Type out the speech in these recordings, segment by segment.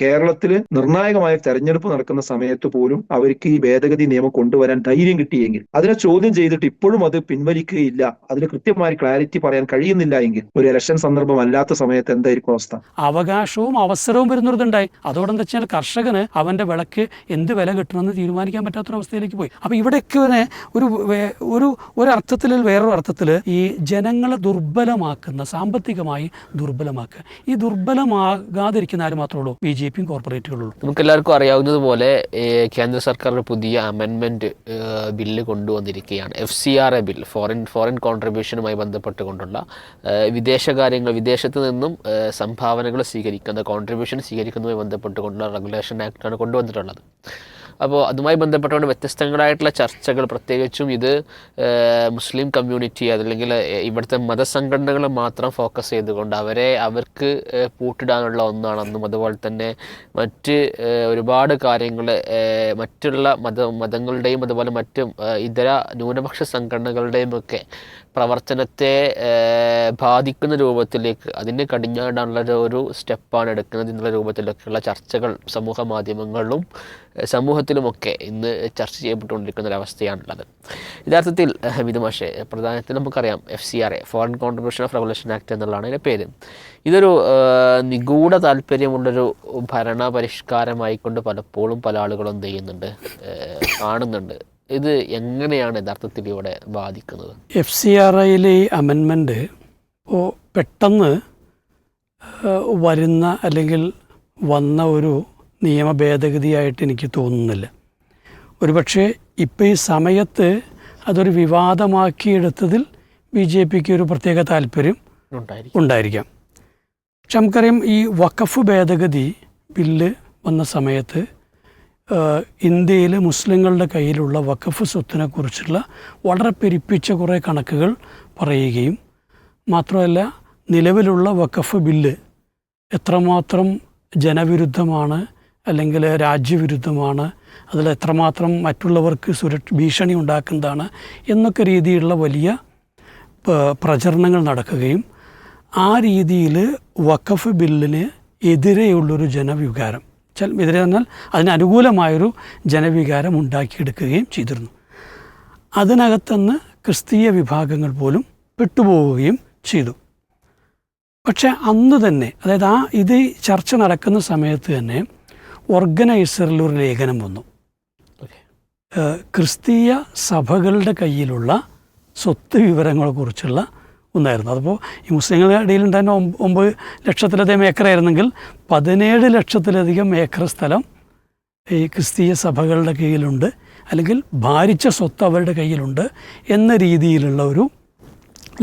കേരളത്തിൽ നിർണായകമായ തെരഞ്ഞെടുപ്പ് നടക്കുന്ന സമയത്ത് പോലും അവർക്ക് ഈ ഭേദഗതി നിയമം കൊണ്ടുവരാൻ ധൈര്യം കിട്ടിയെങ്കിൽ, അതിനെ ചോദ്യം ചെയ്തിട്ട് ഇപ്പോഴും അത് പിൻവലിക്കുകയില്ല, അതിന് കൃത്യമായ ക്ലാരിറ്റി പറയാൻ കഴിയുന്നില്ല എങ്കിൽ ഒരു ഇലക്ഷൻ സന്ദർഭം അല്ലാത്ത സമയത്ത് എന്തായിരിക്കും അവസ്ഥ? അവകാശവും അവസരവും വരുന്നതുണ്ടായി. അതോടെന്താ വെച്ചാൽ കർഷകന് അവന്റെ വിളക്ക് എന്ത് വില കിട്ടണമെന്ന് തീരുമാനിക്കാൻ പറ്റാത്തൊരവസ്ഥയിലേക്ക് പോയി. അപ്പൊ ഇവിടെയൊക്കെ ഒരു അർത്ഥത്തിൽ വേറൊരു അർത്ഥത്തിൽ ഈ ജനങ്ങളെ ദുർബലമാക്കുന്ന, സാമ്പത്തികമായി ദുർബലമാക്കുക. ഈ ദുർബലമാകാതിരിക്കുന്ന ആര് മാത്രമേ ഉള്ളൂ? BJPയും കോർപ്പറേറ്റുകളുള്ളൂ. നമുക്ക് എല്ലാവർക്കും അറിയാവുന്നതുപോലെ കേന്ദ്ര സർക്കാർ ഒരു പുതിയ അമെൻമെന്റ് ബില്ല് കൊണ്ടുവന്നിരിക്കുകയാണ്. FCRA ബിൽ, ഫോറിൻ കോൺട്രിബ്യൂഷനുമായി ബന്ധപ്പെട്ടുകൊണ്ടുള്ള വിദേശത്ത് നിന്നും സംഭാവനകൾ സ്വീകരിക്കുന്ന, കോൺട്രിബ്യൂഷൻ സ്വീകരിക്കുന്നതുമായി ബന്ധപ്പെട്ടുകൊണ്ടുള്ള റെഗുലേഷൻ ആക്ടാണ് കൊണ്ടുവന്നിട്ടുള്ളത്. അപ്പോൾ അതുമായി ബന്ധപ്പെട്ടുകൊണ്ട് വ്യത്യസ്തങ്ങളായിട്ടുള്ള ചർച്ചകൾ, പ്രത്യേകിച്ചും ഇത് മുസ്ലിം കമ്മ്യൂണിറ്റി അതല്ലെങ്കിൽ ഇവിടുത്തെ മതസംഘടനകളെ മാത്രം ഫോക്കസ് ചെയ്തുകൊണ്ട് അവർക്ക് പൂട്ടിടാനുള്ള ഒന്നാണെന്നും, അതുപോലെ തന്നെ മറ്റ് ഒരുപാട് കാര്യങ്ങൾ മറ്റുള്ള മതങ്ങളുടെയും അതുപോലെ മറ്റും ഇതര ന്യൂനപക്ഷ സംഘടനകളുടെയും ഒക്കെ പ്രവർത്തനത്തെ ബാധിക്കുന്ന രൂപത്തിലേക്ക്, അതിന് കടിഞ്ഞാടാനുള്ള ഒരു സ്റ്റെപ്പാണ് എടുക്കുന്നത് എന്നുള്ള രൂപത്തിലൊക്കെയുള്ള ചർച്ചകൾ സമൂഹ മാധ്യമങ്ങളിലും സമൂഹത്തിലുമൊക്കെ ഇന്ന് ചർച്ച ചെയ്യപ്പെട്ടുകൊണ്ടിരിക്കുന്ന ഒരവസ്ഥയാണുള്ളത്. യഥാർത്ഥത്തിൽ ഹമീദ് മാഷെ, പ്രധാനത്തിൽ നമുക്കറിയാം FCRA, foreign contribution of regulation act എന്നുള്ളതാണ് ഇതിൻ്റെ പേര്. ഇതൊരു നിഗൂഢ താല്പര്യമുള്ളൊരു ഭരണ പരിഷ്കാരമായിക്കൊണ്ട് പലപ്പോഴും പല ആളുകളും എന്ത് ചെയ്യുന്നുണ്ട്, കാണുന്നുണ്ട്. ഇത് എങ്ങനെയാണ് യഥാർത്ഥത്തിൽ ഇവിടെ ബാധിക്കുന്നത്? FCRAയിലെ ഈ അമെൻമെൻറ്റ് പെട്ടെന്ന് വരുന്ന അല്ലെങ്കിൽ വന്ന ഒരു നിയമ ഭേദഗതിയായിട്ട് എനിക്ക് തോന്നുന്നില്ല. ഒരുപക്ഷെ ഇപ്പോൾ ഈ സമയത്ത് അതൊരു വിവാദമാക്കിയെടുത്തതിൽ BJPക്ക് ഒരു പ്രത്യേക താല്പര്യം ഉണ്ടായിരിക്കാം. പക്ഷെ നമുക്കറിയാം, ഈ വഖഫ് ഭേദഗതി ബില്ല് വന്ന സമയത്ത് ഇന്ത്യയിൽ മുസ്ലിങ്ങളുടെ കയ്യിലുള്ള വഖഫ് സ്വത്തിനെ കുറിച്ചുള്ള വളരെ പെരുപ്പിച്ച കുറേ കണക്കുകൾ പറയുകയും, മാത്രമല്ല നിലവിലുള്ള വഖഫ് ബില്ല് എത്രമാത്രം ജനവിരുദ്ധമാണ് അല്ലെങ്കിൽ രാജ്യവിരുദ്ധമാണ്, അതിൽ എത്രമാത്രം മറ്റുള്ളവർക്ക് ഭീഷണി ഉണ്ടാക്കുന്നതാണ് എന്നൊക്കെ രീതിയിലുള്ള വലിയ പ്രചരണങ്ങൾ നടക്കുകയും, ആ രീതിയിൽ വഖഫ് ബില്ലിന് എതിരെയുള്ളൊരു ജനവികാരം, എതിരെ എന്നാൽ അതിനനുകൂലമായൊരു ജനവികാരം ഉണ്ടാക്കിയെടുക്കുകയും ചെയ്തിരുന്നു. അതിനകത്തുനിന്ന് ക്രിസ്തീയ വിഭാഗങ്ങൾ പോലും പെട്ടുപോവുകയും ചെയ്തു. പക്ഷെ അന്ന് തന്നെ, അതായത് ഇത് ചർച്ച നടക്കുന്ന സമയത്ത് തന്നെ ഓർഗനൈസറിലൊരു ലേഖനം വന്നു. ക്രിസ്തീയ സഭകളുടെ കയ്യിലുള്ള സ്വത്ത് വിവരങ്ങളെക്കുറിച്ചുള്ള ഒന്നായിരുന്നു. അതിപ്പോൾ ഈ മുസ്ലിങ്ങളുടെ ഇടയിലുണ്ടായിരുന്ന 9 ലക്ഷത്തിലധികം ഏക്കറായിരുന്നെങ്കിൽ 17 ലക്ഷത്തിലധികം ഏക്കർ സ്ഥലം ഈ ക്രിസ്തീയ സഭകളുടെ കയ്യിലുണ്ട്, അല്ലെങ്കിൽ ഭാരിച്ച സ്വത്ത് അവരുടെ കയ്യിലുണ്ട് എന്ന രീതിയിലുള്ള ഒരു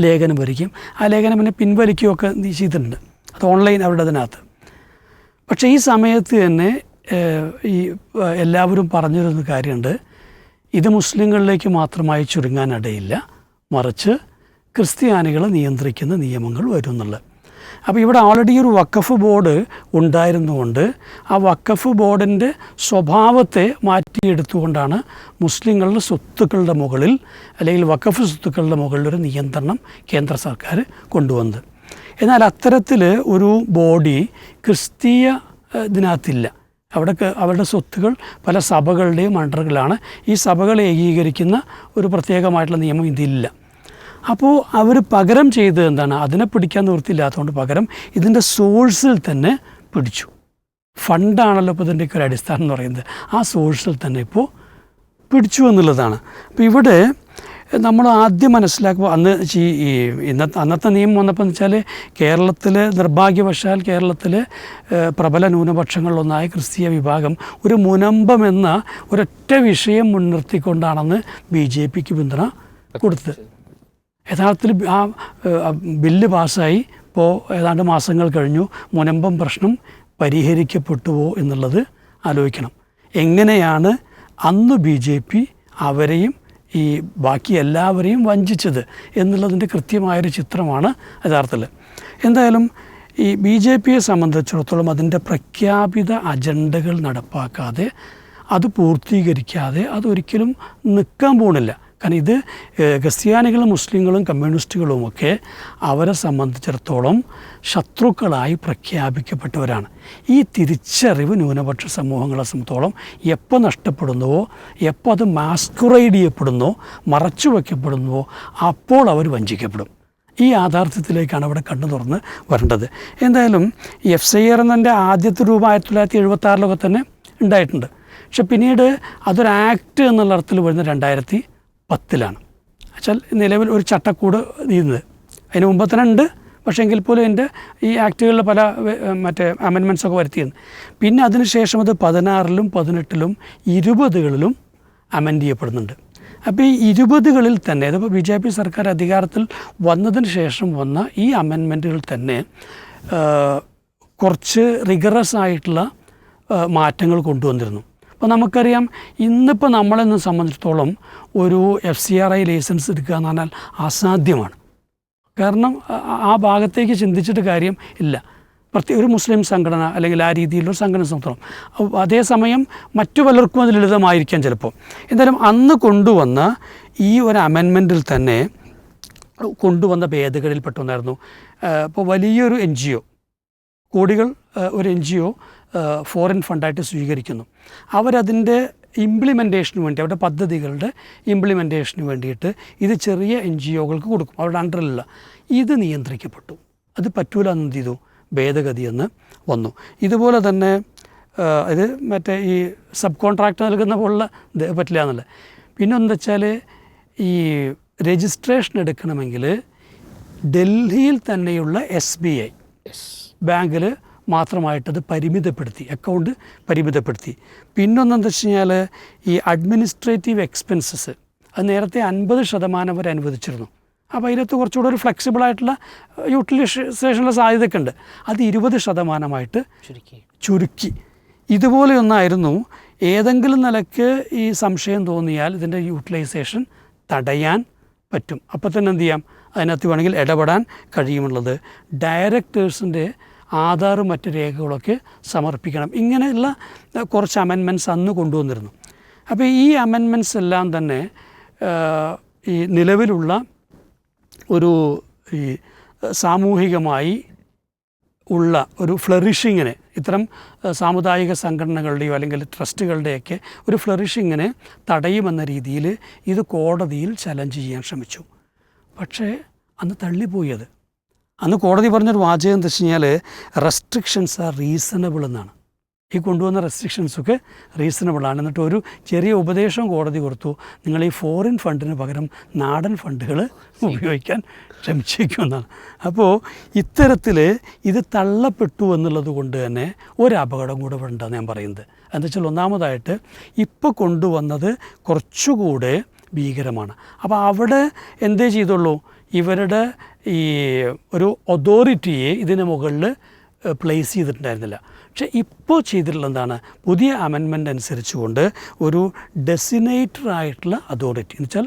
ലേഖനം വരികയും ആ ലേഖനം പിന്നെ പിൻവലിക്കുകയൊക്കെ ചെയ്തിട്ടുണ്ട്. അത് ഓൺലൈൻ അവരുടെ അതിനകത്ത്. പക്ഷേ ഈ സമയത്ത് തന്നെ ഈ എല്ലാവരും പറഞ്ഞിരുന്ന കാര്യമുണ്ട്, ഇത് മുസ്ലിങ്ങളിലേക്ക് മാത്രമായി ചുരുങ്ങാനിടയില്ല, മറിച്ച് ക്രിസ്ത്യാനികളെ നിയന്ത്രിക്കുന്ന നിയമങ്ങൾ വരും എന്നുള്ളത്. അപ്പോൾ ഇവിടെ ഓൾറെഡി ഒരു വഖഫ് ബോർഡ് ഉണ്ടായിരുന്നുകൊണ്ട് ആ വഖഫ് ബോർഡിൻ്റെ സ്വഭാവത്തെ മാറ്റിയെടുത്തുകൊണ്ടാണ് മുസ്ലിങ്ങളുടെ സ്വത്തുക്കളുടെ മുകളിൽ, അല്ലെങ്കിൽ വഖഫ് സ്വത്തുക്കളുടെ മുകളിലൊരു നിയന്ത്രണം കേന്ദ്ര സർക്കാർ കൊണ്ടുവന്നത്. എന്നാൽ അത്തരത്തിൽ ഒരു ബോഡി ക്രിസ്തീയ ഇതിനകത്തില്ല. അവരുടെ സ്വത്തുകൾ പല സഭകളുടെയും അണ്ടറിലാണ്. ഈ സഭകളെ ഏകീകരിക്കുന്ന ഒരു പ്രത്യേകമായിട്ടുള്ള നിയമം ഇതില്ല. അപ്പോൾ അവർ പകരം ചെയ്തത് എന്താണ്? അതിനെ പിടിക്കാൻ നിവൃത്തിയില്ലാത്തതുകൊണ്ട് പകരം ഇതിൻ്റെ സോഴ്സിൽ തന്നെ പിടിച്ചു. ഫണ്ടാണല്ലോ ഇപ്പോൾ ഇതിൻ്റെയൊക്കെ ഒരു അടിസ്ഥാനം എന്ന് പറയുന്നത്. ആ സോഴ്സിൽ തന്നെ ഇപ്പോൾ പിടിച്ചു എന്നുള്ളതാണ്. അപ്പോൾ ഇവിടെ നമ്മൾ ആദ്യം മനസ്സിലാക്കുമ്പോൾ അന്നത്തെ നിയമം വന്നപ്പോൾ എന്ന് വെച്ചാൽ കേരളത്തിൽ നിർഭാഗ്യവശാൽ കേരളത്തിൽ പ്രബല ന്യൂനപക്ഷങ്ങളിലൊന്നായ ക്രിസ്തീയ വിഭാഗം ഒരു മുനമ്പം എന്ന ഒരൊറ്റ വിഷയം മുൻനിർത്തിക്കൊണ്ടാണെന്ന് BJPക്ക് പിന്തുണ കൊടുത്തത്. യഥാർത്ഥത്തിൽ ആ ബില്ല് പാസ്സായി ഇപ്പോൾ ഏതാണ്ട് മാസങ്ങൾ കഴിഞ്ഞു. മുനമ്പം പ്രശ്നം പരിഹരിക്കപ്പെട്ടുവോ എന്നുള്ളത് ആലോചിക്കണം. എങ്ങനെയാണ് അന്ന് BJP അവരെയും ഈ ബാക്കി എല്ലാവരെയും വഞ്ചിച്ചത് എന്നുള്ളതിൻ്റെ കൃത്യമായൊരു ചിത്രമാണ് യഥാർത്ഥത്തിൽ. എന്തായാലും ഈ BJPയെ സംബന്ധിച്ചിടത്തോളം അതിൻ്റെ പ്രഖ്യാപിത അജണ്ടകൾ നടപ്പാക്കാതെ, അത് പൂർത്തീകരിക്കാതെ അതൊരിക്കലും നിൽക്കാൻ പോണില്ല. കാരണം ഇത് ക്രിസ്ത്യാനികളും മുസ്ലിങ്ങളും കമ്മ്യൂണിസ്റ്റുകളുമൊക്കെ അവരെ സംബന്ധിച്ചിടത്തോളം ശത്രുക്കളായി പ്രഖ്യാപിക്കപ്പെട്ടവരാണ്. ഈ തിരിച്ചറിവ് ന്യൂനപക്ഷ സമൂഹങ്ങളെ സംബന്ധിച്ചോളം എപ്പോൾ നഷ്ടപ്പെടുന്നുവോ, എപ്പോൾ അത് മാസ്കുറൈഡ് ചെയ്യപ്പെടുന്നോ, മറച്ചു വയ്ക്കപ്പെടുന്നുവോ, അപ്പോൾ അവർ വഞ്ചിക്കപ്പെടും. ഈ യാഥാർത്ഥ്യത്തിലേക്കാണ് അവിടെ കണ്ണു തുറന്ന് വരേണ്ടത്. എന്തായാലും FCIR എന്നതിൻ്റെ ആദ്യത്തെ രൂപം 1976 തന്നെ ഉണ്ടായിട്ടുണ്ട്. പക്ഷെ പിന്നീട് അതൊരു ആക്ട് എന്നുള്ള അർത്ഥത്തിൽ വരുന്നത് 2010 വെച്ചാൽ നിലവിൽ ഒരു ചട്ടക്കൂട് ചെയ്യുന്നത്. അതിന് മുമ്പ് തന്നെ ഉണ്ട്, പക്ഷേ എങ്കിൽ പോലും എൻ്റെ ഈ ആക്ടുകളിൽ പല മറ്റേ അമെൻമെൻറ്റ്സൊക്കെ വരുത്തിയിരുന്നു. പിന്നെ അതിനുശേഷം അത് 16ലും 18ലും 20കളിലും അമെൻഡ് ചെയ്യപ്പെടുന്നുണ്ട്. അപ്പോൾ ഈ 20കളിൽ തന്നെ, അതിപ്പോൾ BJP സർക്കാർ അധികാരത്തിൽ വന്നതിന് ശേഷം വന്ന ഈ അമെൻമെൻറ്റുകൾ തന്നെ കുറച്ച് റിഗറസ് ആയിട്ടുള്ള മാറ്റങ്ങൾ കൊണ്ടുവന്നിരുന്നു. അപ്പോൾ നമുക്കറിയാം, ഇന്നിപ്പോൾ നമ്മളെന്ന് സംബന്ധിച്ചിടത്തോളം ഒരു FCRI ലൈസൻസ് എടുക്കുക എന്ന് പറഞ്ഞാൽ അസാധ്യമാണ്. കാരണം ആ ഭാഗത്തേക്ക് ചിന്തിച്ചിട്ട് കാര്യം ഇല്ല. ഒരു മുസ്ലിം സംഘടന അല്ലെങ്കിൽ ആ രീതിയിലുള്ള സംഘടന സംബന്ധിച്ചിടത്തോളം. അതേസമയം മറ്റു പലർക്കും അത് ലളിതമായിരിക്കാം ചിലപ്പോൾ. എന്തായാലും അന്ന് കൊണ്ടുവന്ന ഈ ഒരു അമെൻമെൻറ്റിൽ തന്നെ കൊണ്ടുവന്ന ഭേദഗതിയിൽപ്പെട്ട ഒന്നായിരുന്നു. ഇപ്പോൾ വലിയൊരു NGO, കോടികൾ ഒരു NGO ഫോറിൻ ഫണ്ടായിട്ട് സ്വീകരിക്കുന്നു. അവരതിൻ്റെ ഇംപ്ലിമെൻറ്റേഷന് വേണ്ടി, അവരുടെ പദ്ധതികളുടെ ഇംപ്ലിമെൻറ്റേഷന് വേണ്ടിയിട്ട് ഇത് ചെറിയ NGOകൾക്ക് കൊടുക്കും, അവരുടെ അണ്ടറിലുള്ള. ഇത് നിയന്ത്രിക്കപ്പെട്ടു. അത് പറ്റൂല എന്ന് എന്ത് ചെയ്തു, ഭേദഗതി എന്ന് വന്നു. ഇതുപോലെ തന്നെ ഇത് മറ്റേ ഈ സബ് കോൺട്രാക്ട് നൽകുന്ന പോലുള്ള ഇത് പറ്റില്ല എന്നുള്ളത്. പിന്നെ എന്താ വെച്ചാൽ, ഈ രജിസ്ട്രേഷൻ എടുക്കണമെങ്കിൽ ഡൽഹിയിൽ തന്നെയുള്ള SBI ബാങ്കിൽ മാത്രമായിട്ടത് പരിമിതപ്പെടുത്തി, അക്കൗണ്ട് പരിമിതപ്പെടുത്തി. പിന്നൊന്നെന്താ വെച്ച് കഴിഞ്ഞാൽ, ഈ അഡ്മിനിസ്ട്രേറ്റീവ് എക്സ്പെൻസസ് അത് നേരത്തെ 50% വരെ അനുവദിച്ചിരുന്നു. അപ്പോൾ അതിനകത്ത് കുറച്ചുകൂടെ ഒരു ഫ്ലെക്സിബിളായിട്ടുള്ള യൂട്ടിലൈസേഷനുള്ള സാധ്യതയൊക്കെ ഉണ്ട്. അത് 20% ചുരുക്കി. ഇതുപോലെയൊന്നായിരുന്നു. ഏതെങ്കിലും നിലയ്ക്ക് ഈ സംശയം തോന്നിയാൽ ഇതിൻ്റെ യൂട്ടിലൈസേഷൻ തടയാൻ പറ്റും. അപ്പോൾ തന്നെ എന്ത് ചെയ്യാം, അതിനകത്ത് വേണമെങ്കിൽ ഇടപെടാൻ കഴിയുമുള്ളത്. ഡയറക്ടേഴ്സിൻ്റെ ആധാറും മറ്റ് രേഖകളൊക്കെ സമർപ്പിക്കണം. ഇങ്ങനെയുള്ള കുറച്ച് അമെൻമെൻറ്റ്സ് അന്ന് കൊണ്ടുവന്നിരുന്നു. അപ്പോൾ ഈ അമെൻമെൻറ്റ്സ് എല്ലാം തന്നെ ഈ നിലവിലുള്ള ഒരു ഈ സാമൂഹികമായി ഉള്ള ഒരു ഫ്ലറിഷിങ്ങിനെ, ഇത്തരം സാമുദായിക സംഘടനകളുടെയോ അല്ലെങ്കിൽ ട്രസ്റ്റുകളുടെയൊക്കെ ഒരു ഫ്ലറിഷിങ്ങിനെ തടയുമെന്ന രീതിയിൽ ഇത് കോടതിയിൽ ചലഞ്ച് ചെയ്യാൻ ശ്രമിച്ചു. പക്ഷേ അന്ന് തള്ളിപ്പോയത്. അന്ന് കോടതി പറഞ്ഞൊരു വാചകം എന്താ വെച്ച് കഴിഞ്ഞാൽ, റെസ്ട്രിക്ഷൻസ് ആർ റീസണബിൾ എന്നാണ്. ഈ കൊണ്ടുവന്ന റെസ്ട്രിക്ഷൻസൊക്കെ റീസണബിളാണ്. എന്നിട്ട് ഒരു ചെറിയ ഉപദേശം കോടതി കൊടുത്തു, നിങ്ങൾ ഈ ഫോറിൻ ഫണ്ടിന് പകരം നാടൻ ഫണ്ടുകൾ ഉപയോഗിക്കാൻ ശ്രമിച്ചേക്കുമെന്നാണ്. അപ്പോൾ ഇത്തരത്തിൽ ഇത് തള്ളപ്പെട്ടു എന്നുള്ളത് കൊണ്ട് തന്നെ ഒരു അപകടം കൂടെ ഉണ്ടെന്ന് ഞാൻ പറയുന്നത്. എന്താ വെച്ചാൽ, ഒന്നാമതായിട്ട് ഇപ്പോൾ കൊണ്ടുവന്നത് കുറച്ചുകൂടെ ഭീകരമാണ്. അപ്പോൾ അവിടെ എന്തേ ചെയ്തുള്ളൂ, ഇവരുടെ ഈ ഒരു അതോറിറ്റിയെ ഇതിന് മുകളിൽ പ്ലേസ് ചെയ്തിട്ടുണ്ടായിരുന്നില്ല. പക്ഷേ ഇപ്പോൾ ചെയ്തിട്ടുള്ള എന്താണ്, പുതിയ അമെൻമെൻ്റ് അനുസരിച്ചുകൊണ്ട് ഒരു ഡെസിനേറ്ററായിട്ടുള്ള അതോറിറ്റി എന്ന് വെച്ചാൽ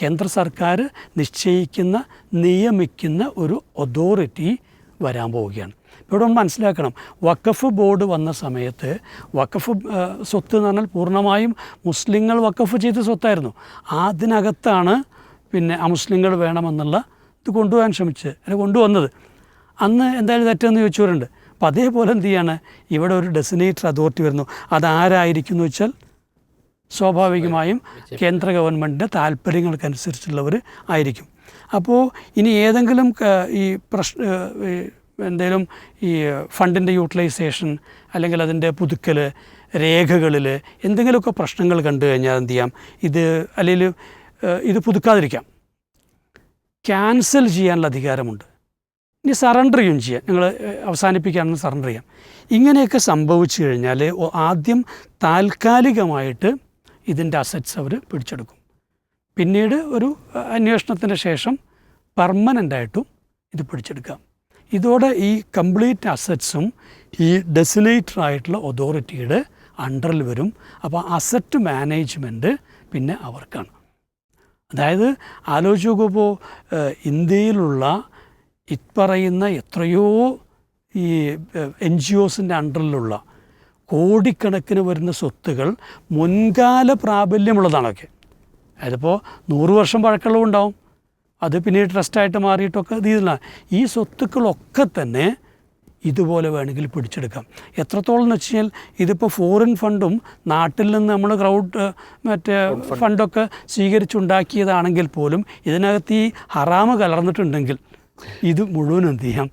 കേന്ദ്ര സർക്കാർ നിശ്ചയിക്കുന്ന, നിയമിക്കുന്ന ഒരു അതോറിറ്റി വരാൻ പോവുകയാണ്. ഇവിടെ നമ്മൾ മനസ്സിലാക്കണം, വഖഫ് ബോർഡ് വന്ന സമയത്ത് വഖഫ് സ്വത്ത് എന്ന് പറഞ്ഞാൽ പൂർണ്ണമായും മുസ്ലിങ്ങൾ വഖഫ് ചെയ്ത സ്വത്തായിരുന്നു. അതിനകത്താണ് പിന്നെ അമുസ്ലിങ്ങൾ വേണമെന്നുള്ള ഇത് കൊണ്ടുപോകാൻ ശ്രമിച്ചത്, അല്ല കൊണ്ടുവന്നത്. അന്ന് എന്തായാലും തെറ്റെന്ന് ചോദിച്ചവരുണ്ട്. അപ്പോൾ അതേപോലെ എന്ത് ചെയ്യാണ്, ഇവിടെ ഒരു ഡെസിനേറ്റർ അതോറിറ്റി വരുന്നു. അതാരായിരിക്കും എന്ന് വെച്ചാൽ സ്വാഭാവികമായും കേന്ദ്ര ഗവൺമെൻറ്റിൻ്റെ താല്പര്യങ്ങൾക്കനുസരിച്ചുള്ളവർ ആയിരിക്കും. അപ്പോൾ ഇനി ഏതെങ്കിലും ഈ എന്തെങ്കിലും ഈ ഫണ്ടിൻ്റെ യൂട്ടിലൈസേഷൻ അല്ലെങ്കിൽ അതിൻ്റെ പുതുക്കൽ, രേഖകളിൽ എന്തെങ്കിലുമൊക്കെ പ്രശ്നങ്ങൾ കണ്ടു കഴിഞ്ഞാൽ എന്ത് ചെയ്യാം, അല്ലെങ്കിൽ ഇത് പുതുക്കാതിരിക്കാം, ക്യാൻസൽ ചെയ്യാനുള്ള അധികാരമുണ്ട്. ഇനി സറണ്ടർ ചെയ്യാം, നിങ്ങൾ അവസാനിപ്പിക്കുകയാണെന്ന് സറണ്ടർ ചെയ്യാം. ഇങ്ങനെയൊക്കെ സംഭവിച്ചു കഴിഞ്ഞാൽ ആദ്യം താൽക്കാലികമായിട്ട് ഇതിൻ്റെ അസറ്റ്സ് അവർ പിടിച്ചെടുക്കും. പിന്നീട് ഒരു അന്വേഷണത്തിന് ശേഷം പെർമനൻ്റായിട്ടും ഇത് പിടിച്ചെടുക്കാം. ഇതോടെ ഈ കംപ്ലീറ്റ് അസറ്റ്സും ഈ ഡെസിനേറ്ററായിട്ടുള്ള അതോറിറ്റിയുടെ അണ്ടറിൽ വരും. അപ്പോൾ അസറ്റ് മാനേജ്മെൻറ്റ് പിന്നെ അവർക്കാണ്. അതായത് ആലോചിച്ച് നോക്കുമ്പോൾ ഇന്ത്യയിലുള്ള ഇപ്പറയുന്ന എത്രയോ ഈ NGOസിൻ്റെ അണ്ടറിലുള്ള കോടിക്കണക്കിന് വരുന്ന സ്വത്തുകൾ മുൻകാല പ്രാബല്യമുള്ളതാണൊക്കെ. അതിപ്പോൾ 100 വർഷം പഴക്കമുള്ളതുണ്ടാവും, അത് പിന്നീട് ട്രസ്റ്റായിട്ട് മാറിയിട്ടൊക്കെ ഇത് ചെയ്തില്ല. ഈ സ്വത്തുക്കളൊക്കെ തന്നെ ഇതുപോലെ വേണമെങ്കിൽ പിടിച്ചെടുക്കാം. എത്രത്തോളം എന്ന് വെച്ച് കഴിഞ്ഞാൽ ഇതിപ്പോൾ ഫോറിൻ ഫണ്ടും നാട്ടിൽ നിന്ന് നമ്മൾ മറ്റേ ഫണ്ടൊക്കെ സ്വീകരിച്ചുണ്ടാക്കിയതാണെങ്കിൽ പോലും ഇതിനകത്ത് ഈ ഹറാമ് കലർന്നിട്ടുണ്ടെങ്കിൽ ഇത് മുഴുവൻ എന്ത് ചെയ്യാം,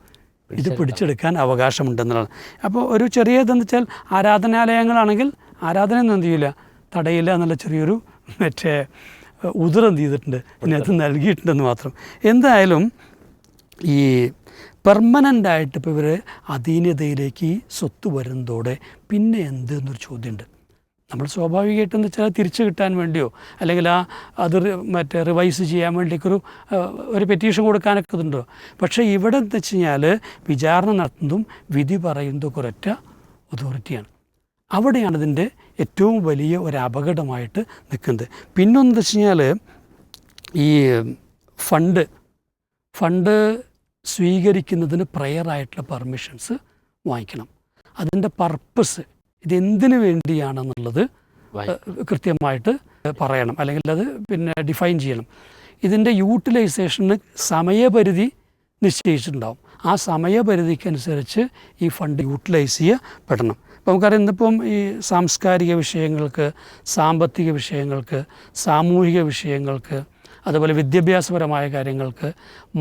ഇത് പിടിച്ചെടുക്കാൻ അവകാശമുണ്ടെന്നുള്ളതാണ്. അപ്പോൾ ഒരു ചെറിയ ഇതെന്ന് വെച്ചാൽ ആരാധനാലയങ്ങളാണെങ്കിൽ ആരാധനയൊന്നും എന്ത് ചെയ്യില്ല, തടയില്ല എന്നുള്ള ചെറിയൊരു മറ്റേ എന്ത് ചെയ്തിട്ടുണ്ട്, ഇതിനകത്ത് നൽകിയിട്ടുണ്ടെന്ന് മാത്രം. എന്തായാലും ഈ പെർമനൻ്റായിട്ട് ഇപ്പോൾ ഇവർ അധീനതയിലേക്ക് ഈ സ്വത്ത് വരുന്നതോടെ പിന്നെ എന്ത് എന്നൊരു ചോദ്യമുണ്ട്. നമ്മൾ സ്വാഭാവികമായിട്ടെന്ന് വെച്ചാൽ തിരിച്ചു കിട്ടാൻ വേണ്ടിയോ അല്ലെങ്കിൽ അത് മറ്റേ റിവൈസ് ചെയ്യാൻ വേണ്ടിയൊക്കെ ഒരു പെറ്റീഷൻ കൊടുക്കാനൊക്കെ ഇതുണ്ടോ. പക്ഷേ ഇവിടെ എന്താ വെച്ച് കഴിഞ്ഞാൽ വിചാരണ നടത്തുന്നതും വിധി പറയുന്നതൊക്കെ ഒരൊറ്റ അതോറിറ്റിയാണ്. അവിടെയാണ് ഇതിൻ്റെ ഏറ്റവും വലിയ ഒരു അപകടമായിട്ട് നിൽക്കുന്നത്. പിന്നൊന്ന് വെച്ച് കഴിഞ്ഞാൽ ഈ ഫണ്ട് സ്വീകരിക്കുന്നതിന് പ്രയറായിട്ടുള്ള പെർമിഷൻസ് വാങ്ങിക്കണം. അതിൻ്റെ പർപ്പസ് ഇതെന്തിനു വേണ്ടിയാണെന്നുള്ളത് കൃത്യമായിട്ട് പറയണം, അല്ലെങ്കിൽ അത് പിന്നെ ഡിഫൈൻ ചെയ്യണം. ഇതിൻ്റെ യൂട്ടിലൈസേഷന് സമയപരിധി നിശ്ചയിച്ചിട്ടുണ്ടാവും. ആ സമയപരിധിക്കനുസരിച്ച് ഈ ഫണ്ട് യൂട്ടിലൈസ് ചെയ്യപ്പെടണം. അപ്പോൾ നമുക്കറിയാം ഇന്നിപ്പം ഈ സാംസ്കാരിക വിഷയങ്ങൾക്ക്, സാമ്പത്തിക വിഷയങ്ങൾക്ക്, സാമൂഹിക വിഷയങ്ങൾക്ക്, അതുപോലെ വിദ്യാഭ്യാസപരമായ കാര്യങ്ങൾക്ക്,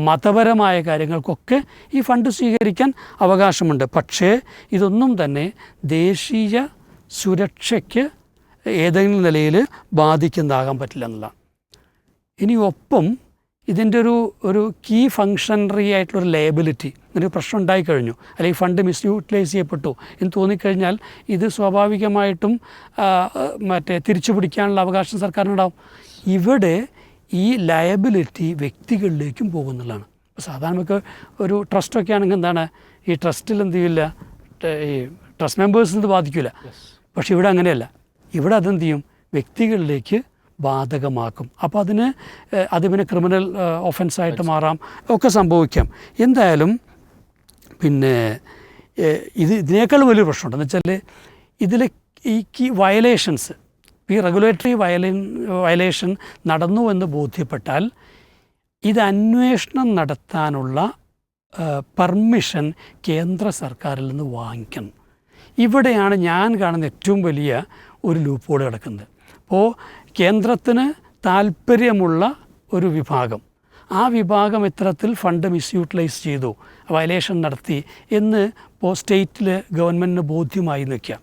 മതപരമായ കാര്യങ്ങൾക്കൊക്കെ ഈ ഫണ്ട് സ്വീകരിക്കാൻ അവകാശമുണ്ട്. പക്ഷേ ഇതൊന്നും തന്നെ ദേശീയ സുരക്ഷയ്ക്ക് ഏതെങ്കിലും നിലയിൽ ബാധിക്കുന്നതാകാൻ പറ്റില്ല എന്നുള്ളതാണ്. ഇനി ഒപ്പം ഇതിൻ്റെ ഒരു കീ ഫങ്ഷണറി ആയിട്ടുള്ളൊരു ലയബിലിറ്റി, ഒരു പ്രശ്നം ഉണ്ടായിക്കഴിഞ്ഞു, അല്ലെങ്കിൽ ഫണ്ട് മിസ്യൂട്ടിലൈസ് ചെയ്യപ്പെട്ടു എന്ന് തോന്നിക്കഴിഞ്ഞാൽ ഇത് സ്വാഭാവികമായിട്ടും തിരിച്ചു പിടിക്കാനുള്ള അവകാശം സർക്കാരിനുണ്ടാവും. ഇവിടെ ഈ ലയബിലിറ്റി വ്യക്തികളിലേക്കും പോകുന്നുള്ളതാണ്. സാധാരണ നമുക്ക് ഒരു ട്രസ്റ്റൊക്കെ ആണെങ്കിൽ എന്താണ്, ഈ ട്രസ്റ്റിൽ എന്ത് ചെയ്യില്ല, ഈ ട്രസ്റ്റ് മെമ്പേഴ്സിന് ഇത് ബാധിക്കില്ല. പക്ഷെ ഇവിടെ അങ്ങനെയല്ല. ഇവിടെ അതെന്ത് ചെയ്യും, വ്യക്തികളിലേക്ക് ബാധകമാക്കും. അപ്പോൾ അത് പിന്നെ ക്രിമിനൽ ഒഫൻസായിട്ട് മാറാം, ഒക്കെ സംഭവിക്കാം. എന്തായാലും പിന്നെ ഇതിനേക്കാൾ വലിയൊരു പ്രശ്നമുണ്ട്. എന്ന് വെച്ചാൽ ഇതിൽ ഈ വയലേഷൻസ്, ഈ റെഗുലേറ്ററി വയലേഷൻ നടന്നു എന്ന് ബോധ്യപ്പെട്ടാൽ ഇത് അന്വേഷണം നടത്താനുള്ള പെർമിഷൻ കേന്ദ്ര സർക്കാരിൽ നിന്ന് വാങ്ങിക്കണം. ഇവിടെയാണ് ഞാൻ കാണുന്ന ഏറ്റവും വലിയ ഒരു ലൂപ്പ് കിടക്കുന്നത്. അപ്പോൾ കേന്ദ്രത്തിന് താല്പര്യമുള്ള ഒരു വിഭാഗം, ആ വിഭാഗം ഇത്തരത്തിൽ ഫണ്ട് മിസ്യൂട്ടിലൈസ് ചെയ്തു, വയലേഷൻ നടത്തി എന്ന് ഇപ്പോൾ സ്റ്റേറ്റിൽ ഗവൺമെൻറ്റിന് ബോധ്യമായി നിൽക്കുക.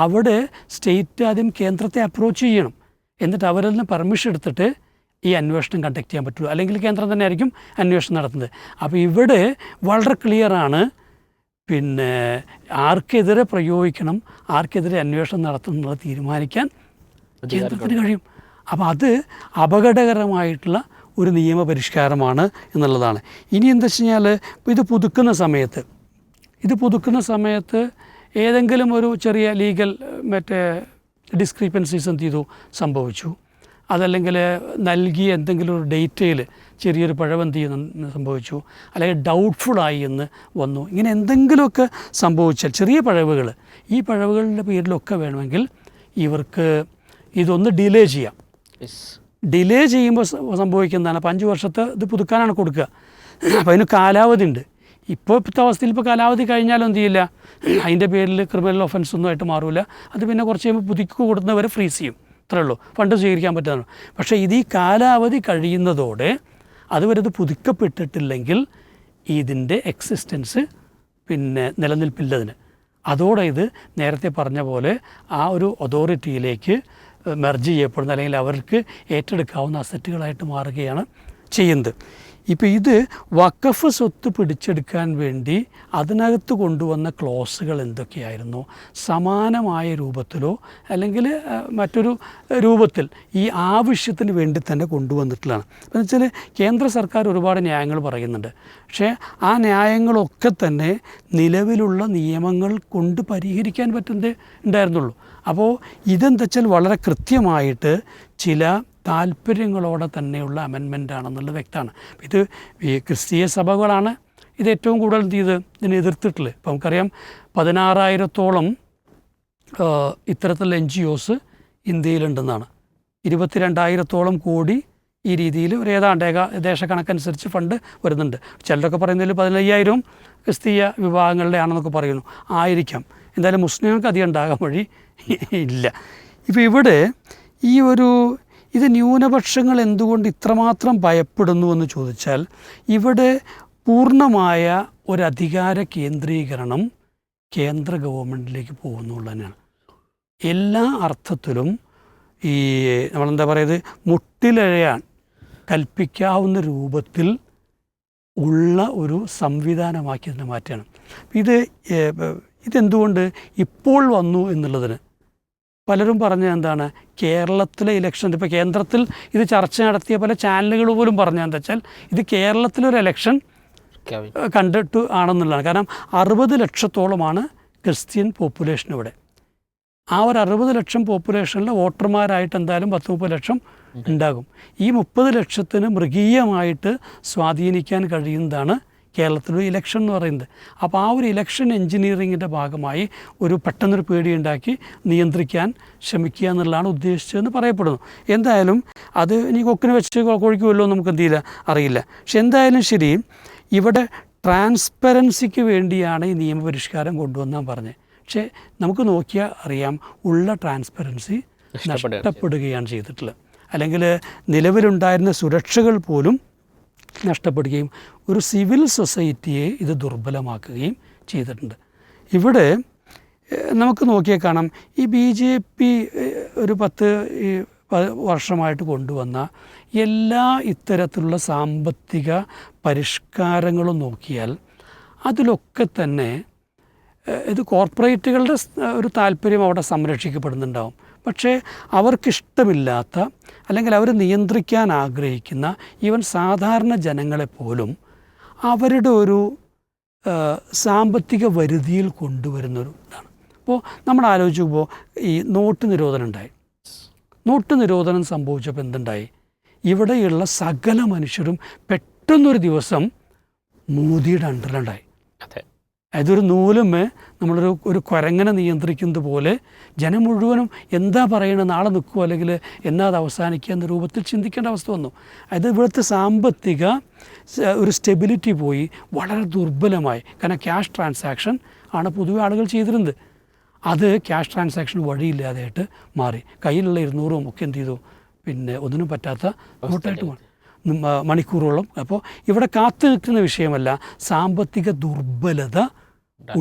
അവിടെ സ്റ്റേറ്റ് ആദ്യം കേന്ദ്രത്തെ അപ്രോച്ച് ചെയ്യണം. എന്നിട്ട് അവരിൽ നിന്ന് പെർമിഷൻ എടുത്തിട്ട് ഈ അന്വേഷണം കണ്ടക്ട് ചെയ്യാൻ പറ്റുള്ളൂ. അല്ലെങ്കിൽ കേന്ദ്രം തന്നെ ആയിരിക്കും അന്വേഷണം നടത്തുന്നത്. അപ്പോൾ ഇവിടെ വളരെ ക്ലിയറാണ്, പിന്നെ ആർക്കെതിരെ പ്രയോഗിക്കണം, ആർക്കെതിരെ അന്വേഷണം നടത്തണം എന്നുള്ളത് തീരുമാനിക്കാൻ കേന്ദ്രത്തിന് കഴിയും. അപ്പോൾ അത് അപകടകരമായിട്ടുള്ള ഒരു നിയമപരിഷ്കാരമാണ് എന്നുള്ളതാണ്. ഇനി എന്താ വെച്ച് കഴിഞ്ഞാൽ ഇത് പുതുക്കുന്ന സമയത്ത് ഏതെങ്കിലും ഒരു ചെറിയ ലീഗൽ ഡിസ്ക്രിപ്പൻസീസ് എന്ത് ചെയ്തു സംഭവിച്ചു, അതല്ലെങ്കിൽ നൽകിയ എന്തെങ്കിലും ഒരു ഡേറ്റയിൽ ചെറിയൊരു പിഴവ് എന്ത് ചെയ്യുന്നു സംഭവിച്ചു, അല്ലെങ്കിൽ ഡൗട്ട്ഫുള്ളായി എന്ന് വന്നു, ഇങ്ങനെ എന്തെങ്കിലുമൊക്കെ സംഭവിച്ചാൽ ചെറിയ പിഴവുകൾ, ഈ പിഴവുകളുടെ പേരിലൊക്കെ വേണമെങ്കിൽ ഇവർക്ക് ഇതൊന്ന് ഡിലേ ചെയ്യാം. ഡിലേ ചെയ്യുമ്പോൾ സംഭവിക്കുന്നതാണ്, അപ്പോൾ 5 വർഷത്തെ ഇത് പുതുക്കാനാണ് കൊടുക്കുക. അപ്പോൾ അതിന് കാലാവധി ഉണ്ട്. ഇപ്പോഴത്തെ അവസ്ഥയിൽ കാലാവധി കഴിഞ്ഞാലും എന്ത് ചെയ്യില്ല, അതിൻ്റെ പേരിൽ ക്രിമിനൽ ഒഫൻസ് ഒന്നും ആയിട്ട് മാറില്ല. അത് പിന്നെ കുറച്ച് കഴിയുമ്പോൾ പുതുക്കി കൊടുക്കുന്നവരെ ഫ്രീസ് ചെയ്യും, അത്രേ ഉള്ളൂ, ഫണ്ട് സ്വീകരിക്കാൻ പറ്റുന്നതാണ്. പക്ഷേ ഇത് ഈ കാലാവധി കഴിയുന്നതോടെ അതുവരെ ഇത് പുതുക്കപ്പെട്ടിട്ടില്ലെങ്കിൽ ഇതിൻ്റെ എക്സിസ്റ്റൻസ് പിന്നെ നിലനിൽപ്പില്ലതിന്. അതോടെ ഇത് നേരത്തെ പറഞ്ഞ പോലെ ആ ഒരു അതോറിറ്റിയിലേക്ക് മെർജ് ചെയ്യപ്പെടുന്ന, അല്ലെങ്കിൽ അവർക്ക് ഏറ്റെടുക്കാവുന്ന അസറ്റുകളായിട്ട് മാറുകയാണ് ചെയ്യുന്നത്. ഇപ്പോൾ ഇത് വഖഫ് സ്വത്ത് പിടിച്ചെടുക്കാൻ വേണ്ടി അതിനകത്ത് കൊണ്ടുവന്ന ക്ലോസുകൾ എന്തൊക്കെയായിരുന്നു, സമാനമായ രൂപത്തിലോ അല്ലെങ്കിൽ മറ്റൊരു രൂപത്തിൽ ഈ ആവശ്യത്തിന് വേണ്ടി തന്നെ കൊണ്ടുവന്നിട്ടുള്ളതാണ്. എന്ന് വെച്ചാൽ കേന്ദ്ര സർക്കാർ ഒരുപാട് ന്യായങ്ങൾ പറയുന്നുണ്ട്. പക്ഷേ ആ ന്യായങ്ങളൊക്കെ തന്നെ നിലവിലുള്ള നിയമങ്ങൾ കൊണ്ട് പരിഹരിക്കാൻ പറ്റുന്നതേ ഉണ്ടായിരുന്നുള്ളൂ. അപ്പോൾ ഇതെന്താ വെച്ചാൽ വളരെ കൃത്യമായിട്ട് ചില താല്പര്യങ്ങളോടെ തന്നെയുള്ള അമെൻമെൻ്റാണെന്നുള്ളത് വ്യക്തമാണ്. ഇത് ഈ ക്രിസ്തീയ സഭകളാണ് ഇത് ഏറ്റവും കൂടുതൽ ഇതിനെ എതിർത്തിട്ടുള്ളത്. ഇപ്പോൾ നമുക്കറിയാം 16,000-ഓളം ഇത്തരത്തിലുള്ള NGOs ഇന്ത്യയിലുണ്ടെന്നാണ്. 22,000-ഓളം കോടി ഈ രീതിയിൽ ഒരു ഏതാണ്ട് ഏകദേശ കണക്കനുസരിച്ച് ഫണ്ട് വരുന്നുണ്ട്. ചിലരൊക്കെ പറയുന്നതിൽ 15,000 ക്രിസ്തീയ വിഭാഗങ്ങളുടെ ആണെന്നൊക്കെ പറയുന്നു. ആയിരിക്കാം. എന്തായാലും മുസ്ലിങ്ങൾക്ക് അധികം ഉണ്ടാകാൻ വഴി ഇല്ല. ഇപ്പോൾ ഇവിടെ ഇത് ന്യൂനപക്ഷങ്ങൾ എന്തുകൊണ്ട് ഇത്രമാത്രം ഭയപ്പെടുന്നു എന്ന് ചോദിച്ചാൽ, ഇവിടെ പൂർണ്ണമായ ഒരധികാര കേന്ദ്രീകരണം കേന്ദ്ര ഗവൺമെൻറ്റിലേക്ക് പോകുന്നുള്ളതന്നെയാണ്. എല്ലാ അർത്ഥത്തിലും നമ്മളെന്താ പറയുന്നത്, മുട്ടിലഴയാൻ കൽപ്പിക്കാവുന്ന രൂപത്തിൽ ഉള്ള ഒരു സംവിധാനമാക്കി അതിനെ മാറ്റുകയാണ്. ഇതെന്തുകൊണ്ട് ഇപ്പോൾ വന്നു എന്നുള്ളതിന് പലരും പറഞ്ഞത് എന്താണ്, കേരളത്തിലെ ഇലക്ഷൻ, ഇപ്പോൾ കേന്ദ്രത്തിൽ ഇത് ചർച്ച നടത്തിയ പല ചാനലുകൾ പോലും പറഞ്ഞത് എന്താ വെച്ചാൽ ഇത് കേരളത്തിലൊരു ഇലക്ഷൻ കണ്ടിട്ട് ആണെന്നുള്ളതാണ്. കാരണം 60 ലക്ഷത്തോളമാണ് ക്രിസ്ത്യൻ പോപ്പുലേഷൻ ഇവിടെ. ആ ഒരു 60 ലക്ഷം പോപ്പുലേഷനിലെ വോട്ടർമാരായിട്ട് എന്തായാലും 10-30 ലക്ഷം ഉണ്ടാകും. ഈ 30 ലക്ഷത്തിന് മൃഗീയമായിട്ട് സ്വാധീനിക്കാൻ കഴിയുന്നതാണ് കേരളത്തിലൊരു ഇലക്ഷൻ എന്ന് പറയുന്നത്. അപ്പോൾ ആ ഒരു ഇലക്ഷൻ എൻജിനീയറിങ്ങിൻ്റെ ഭാഗമായി പെട്ടെന്നൊരു പേടിയുണ്ടാക്കി നിയന്ത്രിക്കാൻ ശ്രമിക്കുക എന്നുള്ളതാണ് ഉദ്ദേശിച്ചതെന്ന് പറയപ്പെടുന്നു. എന്തായാലും അത് ഇനി കൊക്കിന് വെച്ച് കൊഴിക്കുമല്ലോ നമുക്ക് എന്ത് ചെയ്യില്ല അറിയില്ല. പക്ഷെ എന്തായാലും ശരി, ഇവിടെ ട്രാൻസ്പെറൻസിക്ക് വേണ്ടിയാണ് ഈ നിയമപരിഷ്കാരം കൊണ്ടുവന്നാൻ പറഞ്ഞത്. പക്ഷേ നമുക്ക് നോക്കിയാൽ അറിയാം, ഉള്ള ട്രാൻസ്പെറൻസി നഷ്ടപ്പെടുകയാണ് ചെയ്തിട്ടുള്ളത്. അല്ലെങ്കിൽ നിലവിലുണ്ടായിരുന്ന സുരക്ഷകൾ പോലും നഷ്ടപ്പെടുകയും ഒരു സിവിൽ സൊസൈറ്റിയെ ഇത് ദുർബലമാക്കുകയും ചെയ്തിട്ടുണ്ട്. ഇവിടെ നമുക്ക് നോക്കിയാൽ കാണാം, ഈ BJP ഒരു 10 വർഷമായിട്ട് കൊണ്ടുവന്ന എല്ലാ ഇത്തരത്തിലുള്ള സാമ്പത്തിക പരിഷ്കാരങ്ങളും നോക്കിയാൽ അതിലൊക്കെ തന്നെ ഇത് കോർപ്പറേറ്റുകളുടെ ഒരു താല്പര്യം അവിടെ സംരക്ഷിക്കപ്പെടുന്നുണ്ടാവും. പക്ഷേ അവർക്കിഷ്ടമില്ലാത്ത, അല്ലെങ്കിൽ അവർ നിയന്ത്രിക്കാൻ ആഗ്രഹിക്കുന്ന ഈവൻ സാധാരണ ജനങ്ങളെപ്പോലും അവരുടെ ഒരു സാമ്പത്തിക വരുതിയിൽ കൊണ്ടുവരുന്നൊരു ഇതാണ്. അപ്പോൾ നമ്മൾ ആലോചിക്കുമ്പോൾ ഈ നോട്ട് നിരോധനം ഉണ്ടായി. നോട്ട് നിരോധനം സംഭവിച്ചപ്പോൾ എന്തുണ്ടായി, ഇവിടെയുള്ള സകല മനുഷ്യരും പെട്ടെന്നൊരു ദിവസം മോദിയുടെ അണ്ടറിലുണ്ടായി. അതൊരു നൂലുമേ ഒരു കുരങ്ങനെ നിയന്ത്രിക്കുന്നത് പോലെ ജനം മുഴുവനും എന്താ പറയണത്, നാളെ നിൽക്കുമോ അല്ലെങ്കിൽ എന്നാ അത് അവസാനിക്കുക എന്ന രൂപത്തിൽ ചിന്തിക്കേണ്ട അവസ്ഥ വന്നു. അത് ഇവിടുത്തെ സാമ്പത്തിക ഒരു സ്റ്റെബിലിറ്റി പോയി വളരെ ദുർബലമായി. കാരണം ക്യാഷ് ട്രാൻസാക്ഷൻ ആണ് പൊതുവെ ആളുകൾ ചെയ്തിരുന്നത്. അത് ക്യാഷ് ട്രാൻസാക്ഷൻ വഴിയില്ലാതെയായിട്ട് മാറി. കയ്യിലുള്ള 200 ഒക്കെ എന്ത് ചെയ്തു, പിന്നെ ഒന്നിനും പറ്റാത്ത നോട്ടായിട്ട് മാറി മണിക്കൂറോളം. അപ്പോൾ ഇവിടെ കാത്തു നിൽക്കുന്ന വിഷയമല്ല, സാമ്പത്തിക ദുർബലത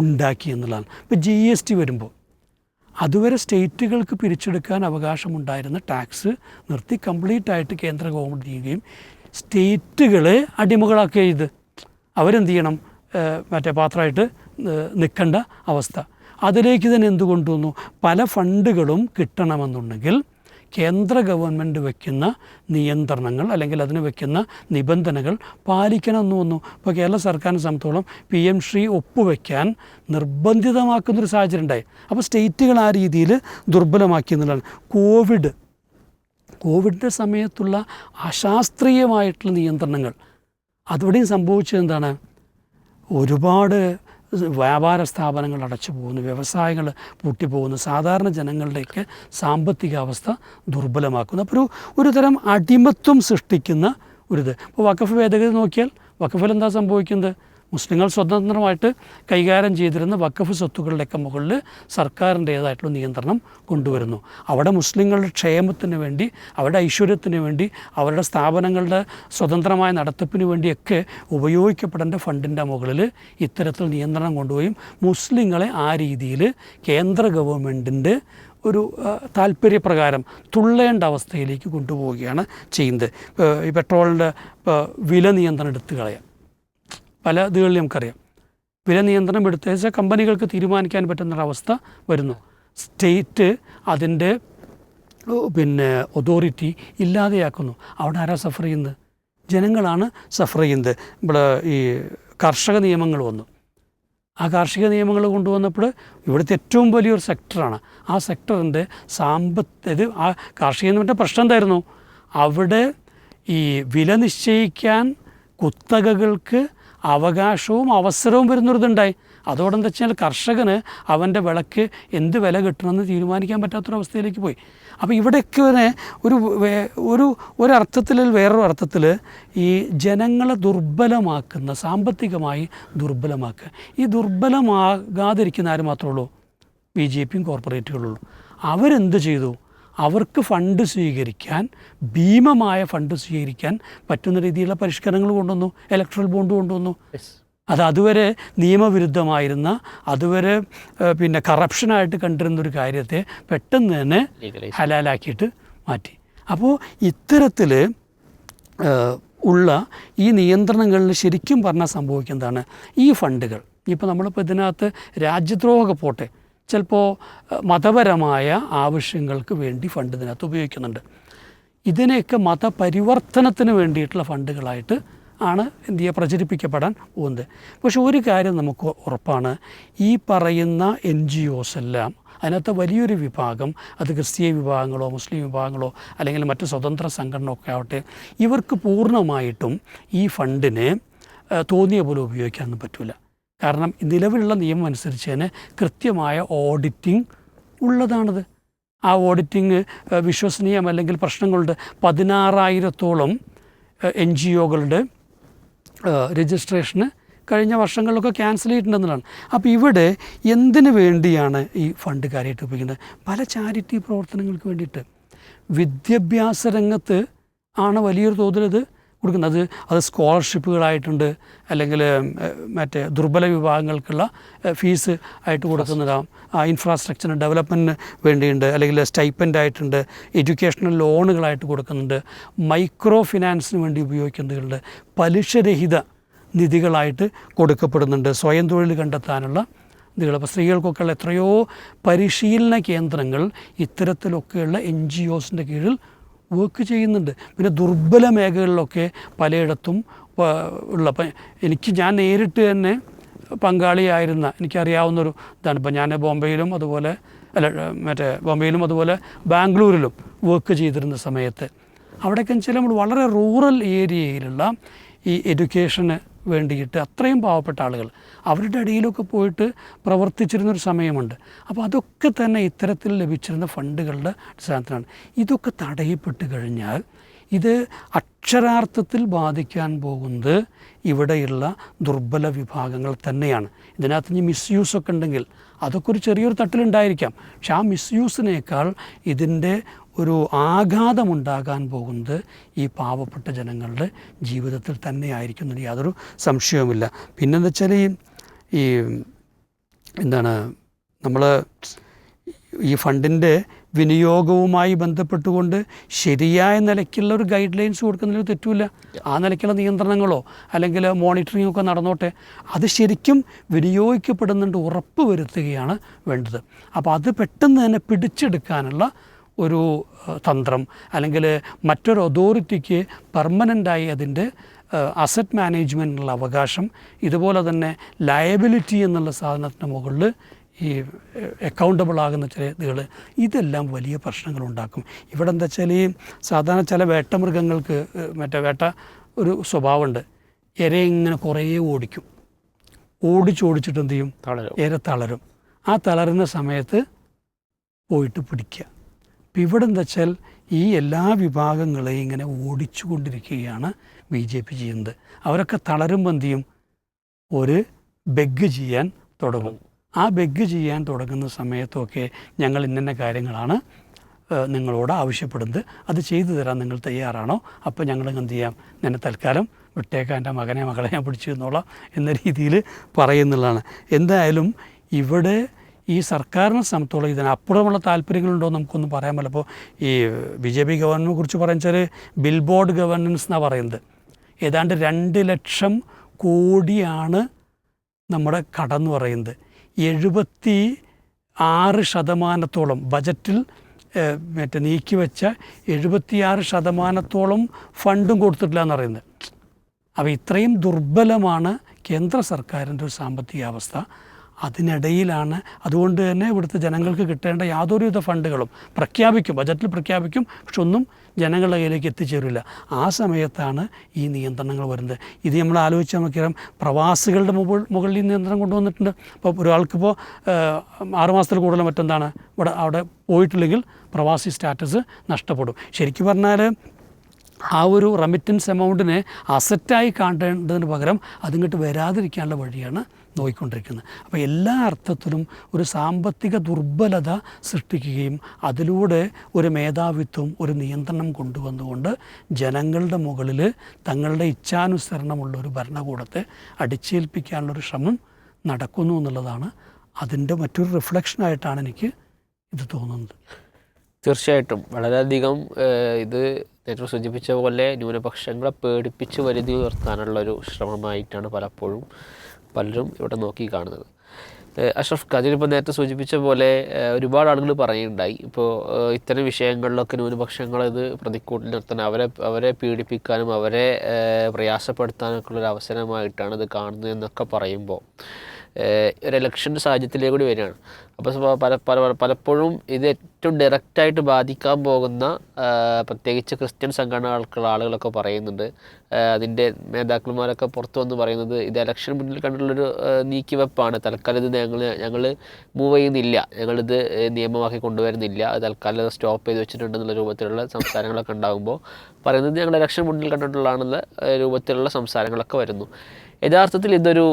ഉണ്ടാക്കി എന്നുള്ളതാണ്. ഇപ്പോൾ GST വരുമ്പോൾ അതുവരെ സ്റ്റേറ്റുകൾക്ക് പിരിച്ചെടുക്കാൻ അവകാശമുണ്ടായിരുന്ന ടാക്സ് നിർത്തി കംപ്ലീറ്റായിട്ട് കേന്ദ്ര ഗവൺമെൻറ് ചെയ്യുകയും സ്റ്റേറ്റുകളെ അടിമകളാക്കുക ചെയ്ത് അവരെന്ത് ചെയ്യണം, പാത്രമായിട്ട് നിൽക്കേണ്ട അവസ്ഥ. അതിലേക്ക് തന്നെ എന്ത് കൊണ്ടുവന്നു, പല ഫണ്ടുകളും കിട്ടണമെന്നുണ്ടെങ്കിൽ കേന്ദ്ര ഗവൺമെൻറ് വയ്ക്കുന്ന നിയന്ത്രണങ്ങൾ അല്ലെങ്കിൽ അതിന് വയ്ക്കുന്ന നിബന്ധനകൾ പാലിക്കണമെന്ന് വന്നു. ഇപ്പോൾ കേരള സർക്കാരിനെ സംബന്ധിച്ചോളം PM ശ്രീ ഒപ്പുവെക്കാൻ നിർബന്ധിതമാക്കുന്നൊരു സാഹചര്യം ഉണ്ടായി. അപ്പോൾ സ്റ്റേറ്റുകൾ ആ രീതിയിൽ ദുർബലമാക്കി എന്നുള്ളതാണ്. കോവിഡിൻ്റെ സമയത്തുള്ള അശാസ്ത്രീയമായിട്ടുള്ള നിയന്ത്രണങ്ങൾ അതുവരെയും സംഭവിച്ചത് എന്താണ്, ഒരുപാട് വ്യാപാര സ്ഥാപനങ്ങൾ അടച്ചു പോകുന്നു, വ്യവസായങ്ങൾ പൂട്ടിപ്പോകുന്നു, സാധാരണ ജനങ്ങളുടെയൊക്കെ സാമ്പത്തികാവസ്ഥ ദുർബലമാക്കുന്നു. അപ്പോൾ ഒരു തരം അടിമത്വം സൃഷ്ടിക്കുന്ന ഇപ്പോൾ വഖഫ് ഭേദഗതി നോക്കിയാൽ വഖഫിൽ എന്താ സംഭവിക്കുന്നത്, മുസ്ലിങ്ങൾ സ്വതന്ത്രമായിട്ട് കൈകാര്യം ചെയ്തിരുന്ന വഖഫ് സ്വത്തുക്കളുടെയൊക്കെ മുകളിൽ സർക്കാരിൻ്റേതായിട്ടുള്ള നിയന്ത്രണം കൊണ്ടുവരുന്നു. അവിടെ മുസ്ലിങ്ങളുടെ ക്ഷേമത്തിന് വേണ്ടി, അവരുടെ ഐശ്വര്യത്തിന് വേണ്ടി, അവരുടെ സ്ഥാപനങ്ങളുടെ സ്വതന്ത്രമായ നടത്തിപ്പിന് വേണ്ടിയൊക്കെ ഉപയോഗിക്കപ്പെടേണ്ട ഫണ്ടിൻ്റെ മുകളിൽ ഇത്തരത്തിൽ നിയന്ത്രണം കൊണ്ടുപോയും മുസ്ലിങ്ങളെ ആ രീതിയിൽ കേന്ദ്ര ഗവൺമെൻറ്റിൻ്റെ ഒരു താല്പര്യപ്രകാരം തുള്ളേണ്ട അവസ്ഥയിലേക്ക് കൊണ്ടുപോവുകയാണ് ചെയ്യുന്നത്. ഈ പെട്രോളിൻ്റെ വില നിയന്ത്രണം എടുത്തു കളയാം. പല ഇതുകളിൽ നമുക്കറിയാം, വില നിയന്ത്രണം എടുത്തു വെച്ചാൽ കമ്പനികൾക്ക് തീരുമാനിക്കാൻ പറ്റുന്നൊരവസ്ഥ വരുന്നു. സ്റ്റേറ്റ് അതിൻ്റെ അതോറിറ്റി ഇല്ലാതെയാക്കുന്നു. അവിടെ ആരാ സഫർ ചെയ്യുന്നത്, ജനങ്ങളാണ് സഫർ ചെയ്യുന്നത്. ഇവിടെ ഈ കർഷക നിയമങ്ങൾ വന്നു. ആ കാർഷിക നിയമങ്ങൾ കൊണ്ടുവന്നപ്പോൾ ഇവിടുത്തെ ഏറ്റവും വലിയൊരു സെക്ടറാണ്. ആ സെക്ടറിൻ്റെ ആ കാർഷിക നിയമത്തിൻ്റെ പ്രശ്നം എന്തായിരുന്നു, അവിടെ ഈ വില നിശ്ചയിക്കാൻ കുത്തകകൾക്ക് അവകാശവും അവസരവും വരുന്നൊരിതുണ്ടായി. അതോടെന്താ വെച്ചാൽ കർഷകന് അവൻ്റെ വിളക്ക് എന്ത് വില കിട്ടണമെന്ന് തീരുമാനിക്കാൻ പറ്റാത്തൊരവസ്ഥയിലേക്ക് പോയി. അപ്പോൾ ഇവിടെയൊക്കെ ഒരർത്ഥത്തിൽ വേറൊരു അർത്ഥത്തിൽ ഈ ജനങ്ങളെ ദുർബലമാക്കുന്ന, സാമ്പത്തികമായി ദുർബലമാക്കുക. ഈ ദുർബലമാകാതിരിക്കുന്ന ആര് മാത്രമേ ഉള്ളൂ? BJPയും കോർപ്പറേറ്റുകളുള്ളൂ. അവരെന്ത് ചെയ്തു? അവർക്ക് ഫണ്ട് സ്വീകരിക്കാൻ, ഭീമമായ ഫണ്ട് സ്വീകരിക്കാൻ പറ്റുന്ന രീതിയിലുള്ള പരിഷ്കരണങ്ങൾ കൊണ്ടുവന്നു. ഇലക്ട്രൽ ബോണ്ട് കൊണ്ടുവന്നു. അതുവരെ നിയമവിരുദ്ധമായിരുന്ന, അതുവരെ പിന്നെ കറപ്ഷനായിട്ട് കണ്ടിരുന്നൊരു കാര്യത്തെ പെട്ടെന്ന് തന്നെ ഹലാലാക്കിയിട്ട് മാറ്റി. അപ്പോൾ ഇത്തരത്തിൽ ഉള്ള ഈ നിയന്ത്രണങ്ങളിൽ ശരിക്കും പറഞ്ഞാൽ സംഭവിക്കുന്നതാണ് ഈ ഫണ്ടുകൾ. ഇപ്പോൾ നമ്മളിപ്പോൾ ഇതിനകത്ത് രാജ്യദ്രോഹമൊക്കെ പോട്ടെ, ചിലപ്പോൾ മതപരമായ ആവശ്യങ്ങൾക്ക് വേണ്ടി ഫണ്ട് ഇതിനകത്ത് ഉപയോഗിക്കുന്നുണ്ട്. ഇതിനെയൊക്കെ മതപരിവർത്തനത്തിന് വേണ്ടിയിട്ടുള്ള ഫണ്ടുകളായിട്ട് ആണ് എന്ത് ചെയ്യുക, പ്രചരിപ്പിക്കപ്പെടാൻ പോകുന്നത്. പക്ഷെ ഒരു കാര്യം നമുക്ക് ഉറപ്പാണ്, ഈ പറയുന്ന NGOs എല്ലാം, അതിനകത്ത് വലിയൊരു വിഭാഗം, അത് ക്രിസ്തീയ വിഭാഗങ്ങളോ മുസ്ലിം വിഭാഗങ്ങളോ അല്ലെങ്കിൽ മറ്റ് സ്വതന്ത്ര സംഘടനയൊക്കെ ആവട്ടെ, ഇവർക്ക് പൂർണ്ണമായിട്ടും ഈ ഫണ്ടിനെ തോന്നിയ പോലെ ഉപയോഗിക്കാനൊന്നും പറ്റില്ല. കാരണം നിലവിലുള്ള നിയമം അനുസരിച്ച് തന്നെ കൃത്യമായ ഓഡിറ്റിംഗ് ഉള്ളതാണത്. ആ ഓഡിറ്റിംഗ് വിശ്വസനീയം അല്ലെങ്കിൽ പ്രശ്നങ്ങളുണ്ട്. 16,000-ഓളം NGOകളുടെ രജിസ്ട്രേഷന് കഴിഞ്ഞ വർഷങ്ങളിലൊക്കെ ക്യാൻസൽ ചെയ്തിട്ടുണ്ടെന്നുള്ളതാണ്. അപ്പോൾ ഇവിടെ എന്തിനു വേണ്ടിയാണ് ഈ ഫണ്ട് കാര്യമായിട്ട് ഉപയോഗിക്കുന്നത്? പല ചാരിറ്റി പ്രവർത്തനങ്ങൾക്ക് വേണ്ടിയിട്ട്. വിദ്യാഭ്യാസ രംഗത്ത് ആണ് വലിയൊരു തോതിൽ ഇത് കൊടുക്കുന്നത്. അത് സ്കോളർഷിപ്പുകളായിട്ടുണ്ട്, അല്ലെങ്കിൽ മറ്റേ ദുർബല വിഭാഗങ്ങൾക്കുള്ള ഫീസ് ആയിട്ട് കൊടുക്കുന്നതാവും, ഇൻഫ്രാസ്ട്രക്ചറിന് ഡെവലപ്മെൻറ്റിന് വേണ്ടിയുണ്ട്, അല്ലെങ്കിൽ സ്റ്റൈപ്പൻ്റ് ആയിട്ടുണ്ട്, എഡ്യൂക്കേഷണൽ ലോണുകളായിട്ട് കൊടുക്കുന്നുണ്ട്, മൈക്രോ ഫിനാൻസിന് വേണ്ടി ഉപയോഗിക്കുന്നുണ്ട്, പലിശരഹിത നിധികളായിട്ട് കൊടുക്കപ്പെടുന്നുണ്ട്, സ്വയം തൊഴിൽ കണ്ടെത്താനുള്ള നിധികൾ. അപ്പോൾ സ്ത്രീകൾക്കൊക്കെയുള്ള എത്രയോ പരിശീലന കേന്ദ്രങ്ങൾ ഇത്തരത്തിലൊക്കെയുള്ള NGOസിൻ്റെ കീഴിൽ വർക്ക് ചെയ്യുന്നുണ്ട്. പിന്നെ ദുർബല മേഖലകളിലൊക്കെ പലയിടത്തും ഉള്ള, ഞാൻ നേരിട്ട് തന്നെ പങ്കാളിയായിരുന്ന, എനിക്കറിയാവുന്നൊരു ഇതാണ്. ഇപ്പോൾ ഞാൻ ബോംബെയിലും അതുപോലെ ബോംബെയിലും അതുപോലെ ബാംഗ്ലൂരിലും വർക്ക് ചെയ്തിരുന്ന സമയത്ത് അവിടെയൊക്കെ വെച്ചാൽ നമ്മൾ വളരെ റൂറൽ ഏരിയയിലുള്ള ഈ എഡ്യൂക്കേഷന് വേണ്ടിയിട്ട് അത്രയും പാവപ്പെട്ട ആളുകൾ അവരുടെ ഇടയിലൊക്കെ പോയിട്ട് പ്രവർത്തിച്ചിരുന്നൊരു സമയമുണ്ട്. അപ്പോൾ അതൊക്കെ തന്നെ ഇത്തരത്തിൽ ലഭിച്ചിരുന്ന ഫണ്ടുകളുടെ അടിസ്ഥാനത്തിലാണ്. ഇതൊക്കെ തടയപ്പെട്ട് കഴിഞ്ഞാൽ ഇത് അക്ഷരാർത്ഥത്തിൽ ബാധിക്കാൻ പോകുന്നത് ഇവിടെയുള്ള ദുർബല വിഭാഗങ്ങൾ തന്നെയാണ്. ഇതിനകത്ത് ഇനി മിസ്യൂസൊക്കെ ഉണ്ടെങ്കിൽ അതൊക്കെ ഒരു ചെറിയൊരു തട്ടിലുണ്ടായിരിക്കാം. പക്ഷെ ആ മിസ്യൂസിനേക്കാൾ ഇതിൻ്റെ ഒരു ആഘാതമുണ്ടാകാൻ പോകുന്നത് ഈ പാവപ്പെട്ട ജനങ്ങളുടെ ജീവിതത്തിൽ തന്നെ ആയിരിക്കുന്നത് യാതൊരു സംശയവുമില്ല. പിന്നെന്താ വെച്ചാൽ ഈ നമ്മൾ ഈ ഫണ്ടിൻ്റെ വിനിയോഗവുമായി ബന്ധപ്പെട്ടുകൊണ്ട് ശരിയായ നിലയ്ക്കുള്ള ഒരു ഗൈഡ് ലൈൻസ് കൊടുക്കുന്നതിൽ തെറ്റുമില്ല. ആ നിലയ്ക്കുള്ള നിയന്ത്രണങ്ങളോ അല്ലെങ്കിൽ മോണിറ്ററിംഗ് ഒക്കെ നടന്നോട്ടെ. അത് ശരിക്കും വിനിയോഗിക്കപ്പെടുന്നുണ്ട് ഉറപ്പ് വരുത്തുകയാണ് വേണ്ടത്. അപ്പോൾ അത് പെട്ടെന്ന് തന്നെ പിടിച്ചെടുക്കാനുള്ള ഒരു തന്ത്രം, അല്ലെങ്കിൽ മറ്റൊരു അതോറിറ്റിക്ക് പെർമനൻ്റായി അതിൻ്റെ അസറ്റ് മാനേജ്മെൻറ്റിനുള്ള അവകാശം, ഇതുപോലെ തന്നെ ലയബിലിറ്റി എന്നുള്ള സാധനത്തിന് മുകളിൽ ഈ അക്കൗണ്ടബിൾ ആകുന്ന ചില ഇതുകൾ, ഇതെല്ലാം വലിയ പ്രശ്നങ്ങളുണ്ടാക്കും. ഇവിടെ എന്താ വെച്ചാൽ ഈ സാധാരണ ചില വേട്ടമൃഗങ്ങൾക്ക് വേട്ട ഒരു സ്വഭാവമുണ്ട്. ഇരയെ ഇങ്ങനെ കുറേ ഓടിക്കും. ഓടിച്ചിട്ട് എന്ത് ചെയ്യും? ഇര തളരും. ആ തളരുന്ന സമയത്ത് പോയിട്ട് പിടിക്കുക. അപ്പം ഇവിടെ എന്താ വെച്ചാൽ ഈ എല്ലാ വിഭാഗങ്ങളെയും ഇങ്ങനെ ഓടിച്ചു കൊണ്ടിരിക്കുകയാണ് BJP ചെയ്യുന്നത്. അവരൊക്കെ തളരുമ്പോൾ എന്ത് ചെയ്യും? ഒരു ബെഗ് ചെയ്യാൻ തുടങ്ങും. ആ ബെഗ് ചെയ്യാൻ തുടങ്ങുന്ന സമയത്തൊക്കെ ഞങ്ങൾ ഇന്ന കാര്യങ്ങളാണ് നിങ്ങളോട് ആവശ്യപ്പെടുന്നത്, അത് ചെയ്തു തരാൻ നിങ്ങൾ തയ്യാറാണോ? അപ്പോൾ ഞങ്ങൾ എന്ത് ചെയ്യാം, നിന്നെ തൽക്കാലം വിട്ടേക്കാൻ, എൻ്റെ മകളെ ഞാൻ പിടിച്ചു തന്നോളാം എന്ന രീതിയിൽ പറയുന്നുള്ളതാണ്. എന്തായാലും ഇവിടെ ഈ സർക്കാരിനെ സംബന്ധിച്ചോളം ഇതിനപ്പുറമുള്ള താല്പര്യങ്ങളുണ്ടോ നമുക്കൊന്നും പറയാൻ പറ്റില്ല. അപ്പോൾ ഈ BJP ഗവൺമെൻറ്റിനെ കുറിച്ച് പറയുന്നത് ബിൽ ബോർഡ് ഗവർണൻസ് എന്നാണ് പറയുന്നത്. ഏതാണ്ട് 2 ലക്ഷം കോടിയാണ് നമ്മുടെ കടമെന്ന് പറയുന്നത്. 76% ബജറ്റിൽ നീക്കിവെച്ച 76% ഫണ്ടും കൊടുത്തിട്ടില്ല എന്ന് പറയുന്നത്. അപ്പോൾ ഇത്രയും ദുർബലമാണ് കേന്ദ്ര സർക്കാരിൻ്റെ ഒരു സാമ്പത്തിക അവസ്ഥ. അതിനിടയിലാണ്. അതുകൊണ്ട് തന്നെ ഇവിടുത്തെ ജനങ്ങൾക്ക് കിട്ടേണ്ട യാതൊരുവിധ ഫണ്ടുകളും പ്രഖ്യാപിക്കും, ബജറ്റിൽ പ്രഖ്യാപിക്കും, പക്ഷെ ഒന്നും ജനങ്ങളുടെ കയ്യിലേക്ക് എത്തിച്ചേരില്ല. ആ സമയത്താണ് ഈ നിയന്ത്രണങ്ങൾ വരുന്നത്. ഇത് നമ്മൾ ആലോചിച്ചാൽ നോക്കിയാൽ പ്രവാസികളുടെ മുകളിൽ ഈ നിയന്ത്രണം കൊണ്ടുവന്നിട്ടുണ്ട്. ഇപ്പോൾ ഒരാൾക്കിപ്പോൾ 6 മാസത്തിൽ കൂടുതൽ മറ്റെന്താണ് അവിടെ പോയിട്ടില്ലെങ്കിൽ പ്രവാസി സ്റ്റാറ്റസ് നഷ്ടപ്പെടും. ശരിക്കും പറഞ്ഞാൽ ആ ഒരു റെമിറ്റൻസ് എമൗണ്ടിനെ അസറ്റായി കാണേണ്ടതിന് പകരം അതിങ്ങോട്ട് വരാതിരിക്കാനുള്ള വഴിയാണ് നോക്കിക്കൊണ്ടിരിക്കുന്നത്. അപ്പോൾ എല്ലാ അർത്ഥത്തിലും ഒരു സാമ്പത്തിക ദുർബലത സൃഷ്ടിക്കുകയും അതിലൂടെ ഒരു മേധാവിത്വം, ഒരു നിയന്ത്രണം കൊണ്ടുവന്നുകൊണ്ട് ജനങ്ങളുടെ മുകളിൽ തങ്ങളുടെ ഇച്ഛാനുസരണമുള്ള ഒരു ഭരണകൂടത്തെ അടിച്ചേൽപ്പിക്കാനുള്ളൊരു ശ്രമം നടക്കുന്നു എന്നുള്ളതാണ് അതിൻ്റെ മറ്റൊരു റിഫ്ലക്ഷനായിട്ടാണ് എനിക്ക് ഇത് തോന്നുന്നത്. തീർച്ചയായിട്ടും വളരെയധികം ഇത് നേരത്തെ സൂചിപ്പിച്ച പോലെ ന്യൂനപക്ഷങ്ങളെ പേടിപ്പിച്ച് വരുതി ഉയർത്താനുള്ളൊരു ശ്രമമായിട്ടാണ് പലരും ഇവിടെ നോക്കി കാണുന്നത്. അഷ്റഫ് ഖാദിലിപ്പോൾ നേരത്തെ സൂചിപ്പിച്ച പോലെ ഒരുപാട് ആളുകൾ പറയുന്നുണ്ടായി, ഇപ്പോൾ ഇത്തരം വിഷയങ്ങളിലൊക്കെ ന്യൂനപക്ഷങ്ങളിത് പ്രതിക്കൂട്ടിൽ നിർത്താൻ, അവരെ പീഡിപ്പിക്കാനും അവരെ പ്രയാസപ്പെടുത്താനൊക്കെ ഉള്ളൊരു അവസരമായിട്ടാണ് ഇത് കാണുന്നത് എന്നൊക്കെ പറയുമ്പോൾ ഒരു ഇലക്ഷൻ സാഹചര്യത്തിലേക്ക് കൂടി വരികയാണ്. അപ്പോൾ പലപ്പോഴും ഇത് ഏറ്റവും ഡയറക്റ്റായിട്ട് ബാധിക്കാൻ പോകുന്ന പ്രത്യേകിച്ച് ക്രിസ്ത്യൻ സംഘടനകൾക്കുള്ള ആളുകളൊക്കെ പറയുന്നുണ്ട്, അതിൻ്റെ നേതാക്കന്മാരൊക്കെ പുറത്തു വന്ന് പറയുന്നത് ഇത് ഇലക്ഷൻ മുന്നിൽ കണ്ടുള്ളൊരു നീക്കിവെപ്പാണ്, തൽക്കാലം ഇത് ഞങ്ങൾ മൂവ് ചെയ്യുന്നില്ല, ഞങ്ങളിത് നിയമമാക്കി കൊണ്ടുവരുന്നില്ല, തൽക്കാലം സ്റ്റോപ്പ് ചെയ്ത് വെച്ചിട്ടുണ്ടെന്നുള്ള രൂപത്തിലുള്ള സംസാരങ്ങളൊക്കെ ഉണ്ടാകുമ്പോൾ പറയുന്നത് ഞങ്ങൾ ഇലക്ഷൻ മുന്നിൽ കണ്ടിട്ടുള്ളതാണെന്നുള്ള രൂപത്തിലുള്ള സംസാരങ്ങളൊക്കെ വരുന്നു. യഥാർത്ഥത്തിൽ ഇതൊരു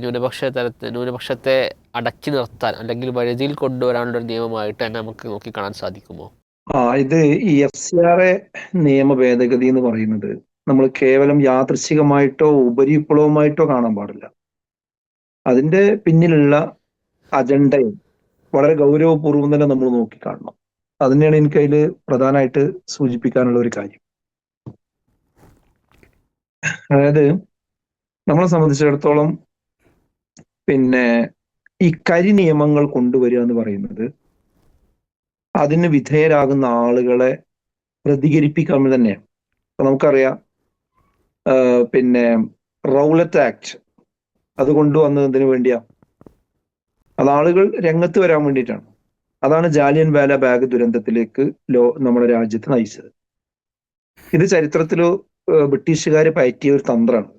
ന്യൂനപക്ഷത്തെ അടക്കി നിർത്താൻ അല്ലെങ്കിൽ വഴുതിയിൽ കൊണ്ടുവരാനുള്ളൊരു നിയമമായിട്ട് തന്നെ നമുക്ക് നോക്കിക്കാണാൻ സാധിക്കുമോ? ഇത് ഈ FCRA നിയമ ഭേദഗതി എന്ന് പറയുന്നത് നമ്മൾ കേവലം യാദൃശ്ചികമായിട്ടോ ഉപരിപ്ലവമായിട്ടോ കാണാൻ പാടില്ല. അതിന്റെ പിന്നിലുള്ള അജണ്ടയും വളരെ ഗൗരവപൂർവ്വം തന്നെ നമ്മൾ നോക്കിക്കാണണം. അതിനെയാണ് എനിക്ക് അതിൽ പ്രധാനമായിട്ട് സൂചിപ്പിക്കാനുള്ള ഒരു കാര്യം. അതായത് നമ്മളെ സംബന്ധിച്ചിടത്തോളം ഈ കരി നിയമങ്ങൾ കൊണ്ടുവരിക എന്ന് പറയുന്നത് അതിന് വിധേയരാകുന്ന ആളുകളെ പ്രതികരിപ്പിക്കാൻ തന്നെയാണ്. അപ്പൊ നമുക്കറിയാം റൗലറ്റ് ആക്ട് അത് കൊണ്ടുവന്നതിന് വേണ്ടിയാ, അത് ആളുകൾ രംഗത്ത് വരാൻ വേണ്ടിയിട്ടാണ്. അതാണ് ജാലിയൻ വാല ബാഗ് ദുരന്തത്തിലേക്ക് നമ്മുടെ രാജ്യത്ത് നയിച്ചത്. ഇത് ചരിത്രത്തിലോ ബ്രിട്ടീഷുകാർ പയറ്റിയ ഒരു തന്ത്രമാണ്.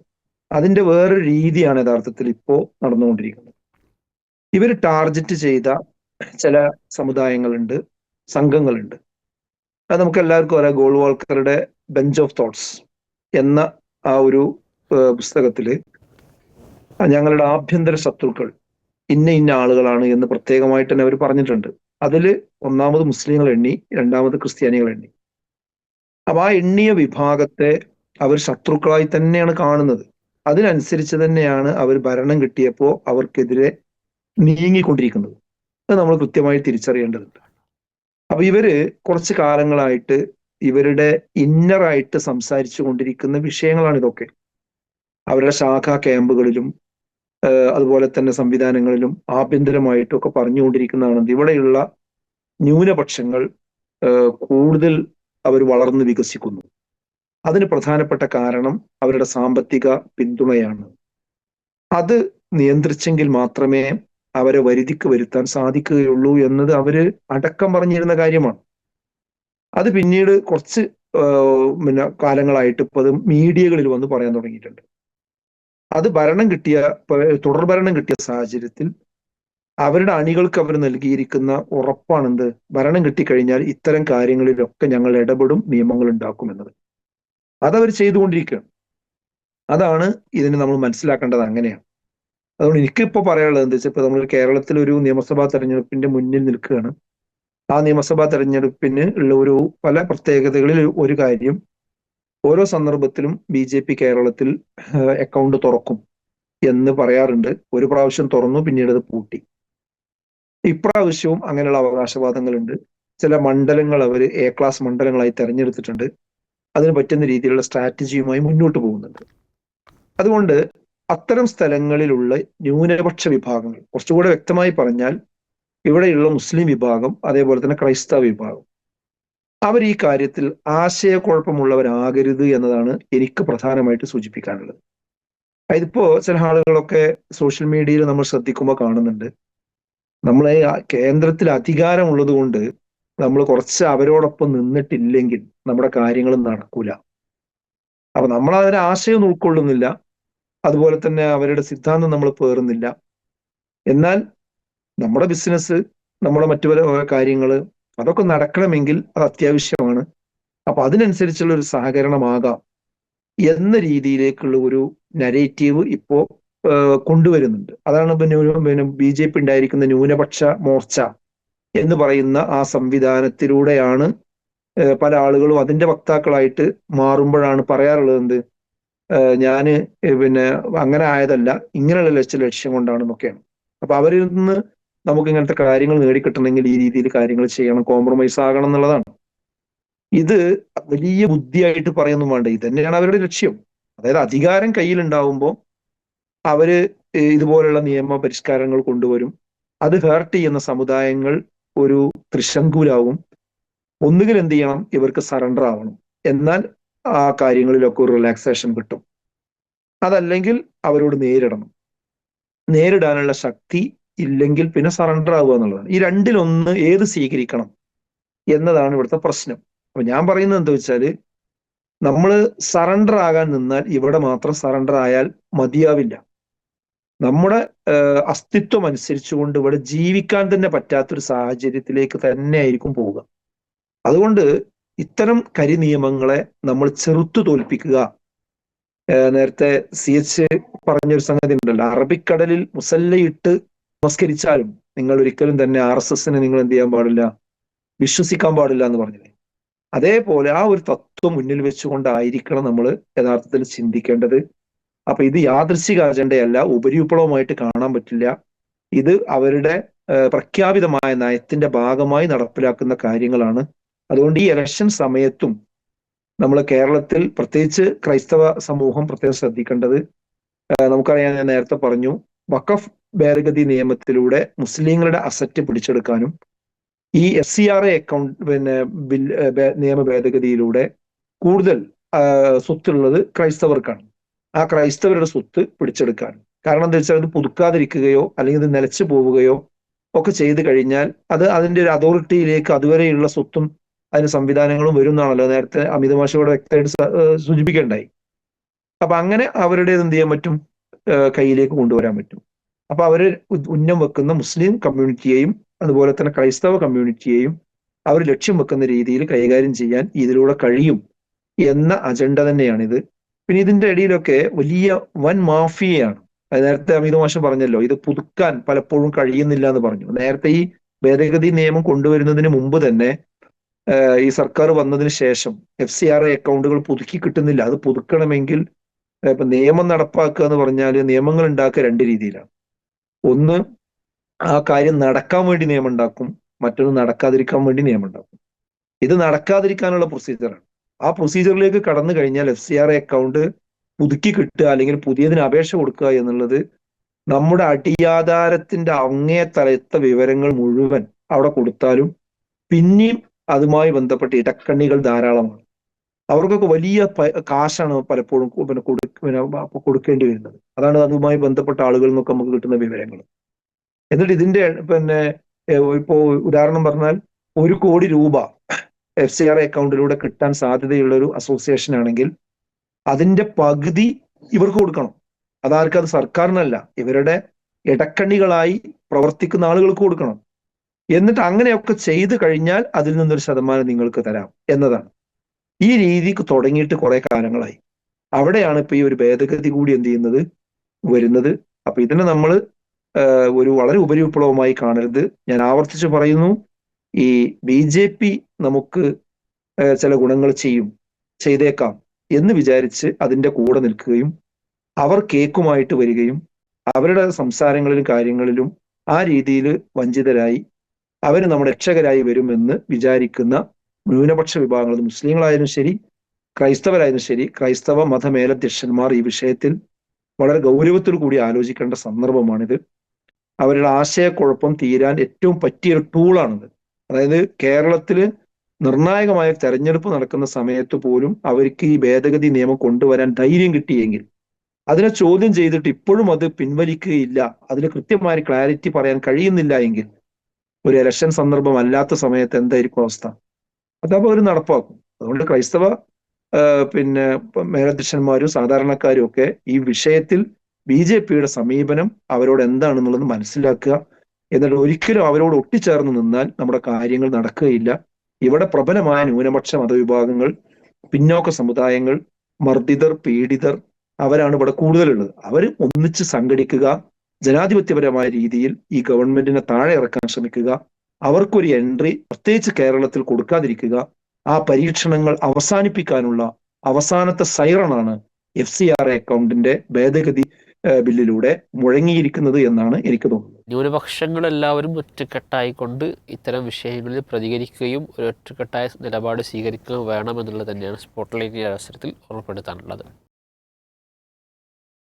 അതിന്റെ വേറൊരു രീതിയാണ് യഥാർത്ഥത്തിൽ ഇപ്പോ നടന്നുകൊണ്ടിരിക്കുന്നത്. ഇവർ ടാർഗറ്റ് ചെയ്ത ചില സമുദായങ്ങളുണ്ട്, സംഘങ്ങളുണ്ട്. അത് നമുക്ക് എല്ലാവർക്കും അറിയാം. ഗോൾവാൾക്കറുടെ ബെഞ്ച് ഓഫ് തോട്ട്സ് എന്ന ആ ഒരു പുസ്തകത്തില് ഞങ്ങളുടെ ആഭ്യന്തര ശത്രുക്കൾ ഇന്ന ആളുകളാണ് എന്ന് പ്രത്യേകമായിട്ട് തന്നെ അവർ പറഞ്ഞിട്ടുണ്ട്. അതില് ഒന്നാമത് മുസ്ലിങ്ങൾ എണ്ണി, രണ്ടാമത് ക്രിസ്ത്യാനികൾ എണ്ണി. അപ്പൊ ആ എണ്ണിയ വിഭാഗത്തെ അവർ ശത്രുക്കളായി തന്നെയാണ് കാണുന്നത്. അതിനനുസരിച്ച് തന്നെയാണ് അവർ ഭരണം കിട്ടിയപ്പോൾ അവർക്കെതിരെ നീങ്ങിക്കൊണ്ടിരിക്കുന്നത്. അത് നമ്മൾ കൃത്യമായി തിരിച്ചറിയേണ്ടതുണ്ട്. അപ്പൊ ഇവര് കുറച്ച് കാലങ്ങളായിട്ട് ഇവരുടെ ഇന്നറായിട്ട് സംസാരിച്ചു കൊണ്ടിരിക്കുന്ന വിഷയങ്ങളാണ് ഇതൊക്കെ. അവരുടെ ശാഖാ ക്യാമ്പുകളിലും അതുപോലെ തന്നെ സംവിധാനങ്ങളിലും ആഭ്യന്തരമായിട്ടും ഒക്കെ പറഞ്ഞുകൊണ്ടിരിക്കുന്നതാണ് ഇവിടെയുള്ള ന്യൂനപക്ഷങ്ങൾ കൂടുതൽ അവർ വളർന്നു വികസിക്കുന്നു. അതിന് പ്രധാനപ്പെട്ട കാരണം അവരുടെ സാമ്പത്തിക പിന്തുണയാണ്. അത് നിയന്ത്രിച്ചെങ്കിൽ മാത്രമേ അവരെ വരുതിക്ക് വരുത്താൻ സാധിക്കുകയുള്ളൂ എന്നത് അവര് അടക്കം പറഞ്ഞിരുന്ന കാര്യമാണ്. അത് പിന്നീട് കുറച്ച് കാലങ്ങളായിട്ട് ഇപ്പൊ അത് മീഡിയകളിൽ വന്ന് പറയാൻ തുടങ്ങിയിട്ടുണ്ട്. അത് തുടർ ഭരണം കിട്ടിയ സാഹചര്യത്തിൽ അവരുടെ അണികൾക്ക് അവർ നൽകിയിരിക്കുന്ന ഉറപ്പാണെന്ത്, ഭരണം കിട്ടിക്കഴിഞ്ഞാൽ ഇത്തരം കാര്യങ്ങളിലൊക്കെ ഞങ്ങൾ ഇടപെടും, നിയമങ്ങൾ ഉണ്ടാക്കുമെന്നത്. അതവർ ചെയ്തുകൊണ്ടിരിക്കുകയാണ്. അതാണ് ഇതിന് നമ്മൾ മനസ്സിലാക്കേണ്ടത്. അങ്ങനെയാണ്. അതുകൊണ്ട് എനിക്കിപ്പോൾ പറയാനുള്ളത് എന്താ വെച്ചാൽ, ഇപ്പൊ നമ്മൾ കേരളത്തിൽ ഒരു നിയമസഭാ തെരഞ്ഞെടുപ്പിന്റെ മുന്നിൽ നിൽക്കുകയാണ്. ആ നിയമസഭാ തെരഞ്ഞെടുപ്പിന് ഉള്ള പല പ്രത്യേകതകളിൽ ഒരു കാര്യം, ഓരോ സന്ദർഭത്തിലും BJP കേരളത്തിൽ അക്കൗണ്ട് തുറക്കും എന്ന് പറയാറുണ്ട്. ഒരു പ്രാവശ്യം തുറന്നു, പിന്നീട് അത് പൂട്ടി. ഇപ്രാവശ്യവും അങ്ങനെയുള്ള അവകാശവാദങ്ങളുണ്ട്. ചില മണ്ഡലങ്ങൾ അവർ A ക്ലാസ് മണ്ഡലങ്ങളായി തെരഞ്ഞെടുത്തിട്ടുണ്ട്. അതിന് പറ്റുന്ന രീതിയിലുള്ള സ്ട്രാറ്റജിയുമായി മുന്നോട്ട് പോകുന്നുണ്ട്. അതുകൊണ്ട് അത്തരം സ്ഥലങ്ങളിലുള്ള ന്യൂനപക്ഷ വിഭാഗങ്ങൾ, കുറച്ചുകൂടെ വ്യക്തമായി പറഞ്ഞാൽ ഇവിടെയുള്ള മുസ്ലിം വിഭാഗം, അതേപോലെ തന്നെ ക്രൈസ്തവ വിഭാഗം, അവർ ഈ കാര്യത്തിൽ ആശയക്കുഴപ്പമുള്ളവരാകരുത് എന്നതാണ് എനിക്ക് പ്രധാനമായിട്ട് സൂചിപ്പിക്കാനുള്ളത്. ഇതിപ്പോ ചില ആളുകളൊക്കെ സോഷ്യൽ മീഡിയയിൽ നമ്മൾ ശ്രദ്ധിക്കുമ്പോൾ കാണുന്നുണ്ട്, നമ്മളെ കേന്ദ്രത്തിൽ അധികാരമുള്ളത് കൊണ്ട് നമ്മൾ കുറച്ച് അവരോടൊപ്പം നിന്നിട്ടില്ലെങ്കിൽ നമ്മുടെ കാര്യങ്ങൾ നടക്കൂല. അപ്പൊ നമ്മൾ അവരുടെ ആശയം ഉൾക്കൊള്ളുന്നില്ല, അതുപോലെ തന്നെ അവരുടെ സിദ്ധാന്തം നമ്മൾ പേറുന്നില്ല. എന്നാൽ നമ്മുടെ ബിസിനസ്, നമ്മുടെ മറ്റു പല കാര്യങ്ങൾ അതൊക്കെ നടക്കണമെങ്കിൽ അത് അത്യാവശ്യമാണ്. അപ്പൊ അതിനനുസരിച്ചുള്ള ഒരു സഹകരണമാകാം എന്ന രീതിയിലേക്കുള്ള ഒരു നരേറ്റീവ് ഇപ്പോ കൊണ്ടുവരുന്നുണ്ട്. അതാണ് പിന്നെ BJP ഉണ്ടായിരിക്കുന്ന ന്യൂനപക്ഷ മോർച്ച എന്ന് പറയുന്ന ആ സംവിധാനത്തിലൂടെയാണ് പല ആളുകളും അതിന്റെ വക്താക്കളായിട്ട് മാറുമ്പോഴാണ് പറയാറുള്ളത് എന്ത്, ഞാന് പിന്നെ അങ്ങനെ ആയതല്ല, ഇങ്ങനെയുള്ള ലക്ഷ്യം കൊണ്ടാണെന്നൊക്കെയാണ്. അപ്പൊ അവരിൽ നിന്ന് നമുക്ക് ഇങ്ങനത്തെ കാര്യങ്ങൾ നേടിക്കിട്ടണമെങ്കിൽ ഈ രീതിയിൽ കാര്യങ്ങൾ ചെയ്യണം, കോംപ്രമൈസ് ആകണം എന്നുള്ളതാണ്. ഇത് വലിയ ബുദ്ധിയായിട്ട് പറയൊന്നും വേണ്ട, ഇത് തന്നെയാണ് അവരുടെ ലക്ഷ്യം. അതായത് അധികാരം കയ്യിലുണ്ടാവുമ്പോൾ അവര് ഇതുപോലുള്ള നിയമ പരിഷ്കാരങ്ങൾ കൊണ്ടുവരും. അത് ഹേർട്ട് ചെയ്യുന്ന സമുദായങ്ങൾ ഒരു തൃശങ്കൂലാവും. ഒന്നുകിൽ എന്ത് ചെയ്യണം, ഇവർക്ക് സറണ്ടർ ആവണം, എന്നാൽ ആ കാര്യങ്ങളിലൊക്കെ ഒരു റിലാക്സേഷൻ കിട്ടും. അതല്ലെങ്കിൽ അവരോട് നേരിടാനുള്ള ശക്തി ഇല്ലെങ്കിൽ പിന്നെ സറണ്ടർ ആവുക എന്നുള്ളതാണ്. ഈ രണ്ടിലൊന്ന് ഏത് സ്വീകരിക്കണം എന്നതാണ് ഇവിടുത്തെ പ്രശ്നം. അപ്പൊ ഞാൻ പറയുന്നത് എന്താ വെച്ചാല്, നമ്മൾ സറണ്ടർ ആകാൻ നിന്നാൽ ഇവിടെ മാത്രം സറണ്ടർ ആയാൽ മതിയാവില്ല. നമ്മുടെ അസ്തിത്വം അനുസരിച്ചുകൊണ്ട് ഇവിടെ ജീവിക്കാൻ തന്നെ പറ്റാത്തൊരു സാഹചര്യത്തിലേക്ക് തന്നെ ആയിരിക്കും പോവുക. അതുകൊണ്ട് ഇത്തരം കരിനിയമങ്ങളെ നമ്മൾ ചെറുത്തു തോൽപ്പിക്കുക. നേരത്തെ CH പറഞ്ഞൊരു സംഗതി ഉണ്ടല്ലോ, അറബിക്കടലിൽ മുസല്ലയിട്ട് നമസ്കരിച്ചാലും നിങ്ങൾ ഒരിക്കലും തന്നെ RSSനെ നിങ്ങൾ എന്ത് ചെയ്യാൻ പാടില്ല, വിശ്വസിക്കാൻ പാടില്ല എന്ന് പറഞ്ഞില്ലേ. അതേപോലെ ആ ഒരു തത്വം മുന്നിൽ വെച്ചുകൊണ്ടായിരിക്കണം നമ്മൾ യഥാർത്ഥത്തിൽ ചിന്തിക്കേണ്ടത്. അപ്പൊ ഇത് യാദൃശ്ചിക അജണ്ടയല്ല, ഉപരിവിപ്ലവമായിട്ട് കാണാൻ പറ്റില്ല. ഇത് അവരുടെ പ്രഖ്യാപിതമായ നയത്തിന്റെ ഭാഗമായി നടപ്പിലാക്കുന്ന കാര്യങ്ങളാണ്. അതുകൊണ്ട് ഈ ഇലക്ഷൻ സമയത്തും നമ്മൾ കേരളത്തിൽ പ്രത്യേകിച്ച് ക്രൈസ്തവ സമൂഹം പ്രത്യേകം ശ്രദ്ധിക്കേണ്ടത്, നമുക്കറിയാം, ഞാൻ നേരത്തെ പറഞ്ഞു, വഖഫ് ഭേദഗതി നിയമത്തിലൂടെ മുസ്ലിങ്ങളുടെ അസറ്റ് പിടിച്ചെടുക്കാനും ഈ FCRA അക്കൗണ്ട് നിയമ ഭേദഗതിയിലൂടെ കൂടുതൽ സ്വത്തുള്ളത് ക്രൈസ്തവർക്കാണ്. ആ ക്രൈസ്തവരുടെ സ്വത്ത് പിടിച്ചെടുക്കാൻ കാരണം എന്താ വെച്ചാൽ അത് പുതുക്കാതിരിക്കുകയോ അല്ലെങ്കിൽ ഇത് നിലച്ചു പോവുകയോ ഒക്കെ ചെയ്തു കഴിഞ്ഞാൽ അത് അതിന്റെ ഒരു അതോറിറ്റിയിലേക്ക് അതുവരെയുള്ള സ്വത്തും അതിന് സംവിധാനങ്ങളും വരും എന്നാണല്ലോ നേരത്തെ അമിത മാഷയോട് വ്യക്തമായിട്ട് സൂചിപ്പിക്കുകയുണ്ടായി. അപ്പൊ അങ്ങനെ അവരുടേത് എന്ത് ചെയ്യാൻ പറ്റും, കയ്യിലേക്ക് കൊണ്ടുവരാൻ പറ്റും. അപ്പൊ അവര് ഉന്നം വെക്കുന്ന മുസ്ലിം കമ്മ്യൂണിറ്റിയെയും അതുപോലെ തന്നെ ക്രൈസ്തവ കമ്മ്യൂണിറ്റിയെയും അവർ ലക്ഷ്യം വെക്കുന്ന രീതിയിൽ കൈകാര്യം ചെയ്യാൻ ഇതിലൂടെ കഴിയും എന്ന അജണ്ട തന്നെയാണിത്. പിന്നെ ഇതിന്റെ ഇടയിലൊക്കെ വലിയ വൻ മാഫിയയാണ്. നേരത്തെ അമിത മാഷ് പറഞ്ഞല്ലോ, ഇത് പുതുക്കാൻ പലപ്പോഴും കഴിയുന്നില്ല എന്ന് പറഞ്ഞു. നേരത്തെ ഈ ഭേദഗതി നിയമം കൊണ്ടുവരുന്നതിന് മുമ്പ് തന്നെ ഈ സർക്കാർ വന്നതിന് ശേഷം FCRA അക്കൗണ്ടുകൾ പുതുക്കി കിട്ടുന്നില്ല. അത് പുതുക്കണമെങ്കിൽ ഇപ്പൊ നിയമം നടപ്പാക്കുക എന്ന് പറഞ്ഞാൽ നിയമങ്ങൾ ഉണ്ടാക്കുക രണ്ട് രീതിയിലാണ്. ഒന്ന്, ആ കാര്യം നടക്കാൻ വേണ്ടി നിയമം ഉണ്ടാക്കും, മറ്റൊന്ന് നടക്കാതിരിക്കാൻ വേണ്ടി നിയമം ഉണ്ടാക്കും. ഇത് നടക്കാതിരിക്കാനുള്ള പ്രൊസീജിയറാണ്. ആ പ്രൊസീജിയറിലേക്ക് കടന്നു കഴിഞ്ഞാൽ FCRA അക്കൗണ്ട് പുതുക്കി കിട്ടുക അല്ലെങ്കിൽ പുതിയതിന് അപേക്ഷ കൊടുക്കുക എന്നുള്ളത് നമ്മുടെ അടിയാധാരത്തിന്റെ അങ്ങേ തലത്തെ വിവരങ്ങൾ മുഴുവൻ അവിടെ കൊടുത്താലും പിന്നെയും അതുമായി ബന്ധപ്പെട്ട ഇടക്കണ്ണികൾ ധാരാളമാണ്. അവർക്കൊക്കെ വലിയ കാശാണ് പലപ്പോഴും കൊടുക്കേണ്ടി വരുന്നത്. അതാണ് അതുമായി ബന്ധപ്പെട്ട ആളുകളിൽ നിന്നൊക്കെ നമുക്ക് കിട്ടുന്ന വിവരങ്ങൾ. എന്നിട്ട് ഇതിന്റെ ഇപ്പോ ഉദാഹരണം പറഞ്ഞാൽ 1 കോടി രൂപ FCRA അക്കൗണ്ടിലൂടെ കിട്ടാൻ സാധ്യതയുള്ള ഒരു അസോസിയേഷൻ ആണെങ്കിൽ അതിന്റെ പകുതി ഇവർക്ക് കൊടുക്കണം. അതാർക്കും, അത് സർക്കാരിനല്ല, ഇവരുടെ ഇടക്കണ്ണികളായി പ്രവർത്തിക്കുന്ന ആളുകൾക്ക് കൊടുക്കണം. എന്നിട്ട് അങ്ങനെയൊക്കെ ചെയ്തു കഴിഞ്ഞാൽ അതിൽ നിന്നൊരു ശതമാനം നിങ്ങൾക്ക് തരാം എന്നതാണ്. ഈ രീതിക്ക് തുടങ്ങിയിട്ട് കുറെ കാലങ്ങളായി. അവിടെയാണ് ഇപ്പൊ ഈ ഒരു ഭേദഗതി കൂടി എന്ത് ചെയ്യുന്നത്, വരുന്നത്. അപ്പൊ ഇതിനെ നമ്മൾ ഒരു വളരെ ഉപരിവിപ്ലവമായി കാണരുത്. ഞാൻ ആവർത്തിച്ച് പറയുന്നു, ഈ BJP നമുക്ക് ചില ഗുണങ്ങൾ ചെയ്തേക്കാം എന്ന് വിചാരിച്ച് അതിന്റെ കൂടെ നിൽക്കുകയും അവർ കേക്കുമായിട്ട് വരികയും അവരുടെ സംസാരങ്ങളിലും കാര്യങ്ങളിലും ആ രീതിയിൽ വഞ്ചിതരായി അവർ നമ്മുടെ രക്ഷകരായി വരുമെന്ന് വിചാരിക്കുന്ന ന്യൂനപക്ഷ വിഭാഗങ്ങൾ, മുസ്ലിങ്ങളായാലും ശരി ക്രൈസ്തവരായാലും ശരി, ക്രൈസ്തവ മതമേലധ്യക്ഷന്മാർ ഈ വിഷയത്തിൽ വളരെ ഗൗരവത്തിൽ കൂടി ആലോചിക്കേണ്ട സന്ദർഭമാണിത്. അവരുടെ ആശയക്കുഴപ്പം തീരാൻ ഏറ്റവും പറ്റിയൊരു ടൂളാണിത്. അതായത് കേരളത്തില് നിർണായകമായ തെരഞ്ഞെടുപ്പ് നടക്കുന്ന സമയത്ത് പോലും അവർക്ക് ഈ ഭേദഗതി നിയമം കൊണ്ടുവരാൻ ധൈര്യം കിട്ടിയെങ്കിൽ അതിനെ ചോദ്യം ചെയ്തിട്ട് ഇപ്പോഴും അത് പിൻവലിക്കുകയില്ല, അതിന് കൃത്യമായ ക്ലാരിറ്റി പറയാൻ കഴിയുന്നില്ല എങ്കിൽ ഒരു ഇലക്ഷൻ സന്ദർഭം അല്ലാത്ത സമയത്ത് എന്തായിരിക്കും അവസ്ഥ? അതപ്പോൾ അവർ നടപ്പാക്കും. അതുകൊണ്ട് ക്രൈസ്തവ പിന്നെ മേലധ്യക്ഷന്മാരും സാധാരണക്കാരും ഒക്കെ ഈ വിഷയത്തിൽ BJPയുടെ സമീപനം അവരോട് എന്താണെന്നുള്ളത് മനസ്സിലാക്കുക. എന്നിട്ട് ഒരിക്കലും അവരോട് ഒട്ടിച്ചേർന്ന് നിന്നാൽ നമ്മുടെ കാര്യങ്ങൾ നടക്കുകയില്ല. ഇവിടെ പ്രബലമായ ന്യൂനപക്ഷ മതവിഭാഗങ്ങൾ, പിന്നോക്ക സമുദായങ്ങൾ, മർദ്ദിതർ, പീഡിതർ, അവരാണ് ഇവിടെ കൂടുതലുള്ളത്. അവർ ഒന്നിച്ച് സംഘടിക്കുക, ജനാധിപത്യപരമായ രീതിയിൽ ഈ ഗവൺമെന്റിനെ താഴെ ഇറക്കാൻ ശ്രമിക്കുക, അവർക്കൊരു എൻട്രി പ്രത്യേകിച്ച് കേരളത്തിൽ കൊടുക്കാതിരിക്കുക. ആ പരീക്ഷണങ്ങൾ അവസാനിപ്പിക്കാനുള്ള അവസാനത്തെ സൈറണാണ് FCRA അക്കൗണ്ടിന്റെ ഭേദഗതി ബില്ലിലൂടെ മുഴങ്ങിയിരിക്കുന്നത് എന്നാണ് എനിക്ക് തോന്നുന്നത്. ന്യൂനപക്ഷങ്ങളെല്ലാവരും ഒറ്റക്കെട്ടായിക്കൊണ്ട് ഇത്തരം വിഷയങ്ങളിൽ പ്രതികരിക്കുകയും ഒരു ഒറ്റക്കെട്ടായ നിലപാട് സ്വീകരിക്കുകയും വേണമെന്നുള്ളത് തന്നെയാണ് സ്പോട്ട്ലൈറ്റിൻ്റെ അവസരത്തിൽ ഓർമ്മപ്പെടുത്താനുള്ളത്.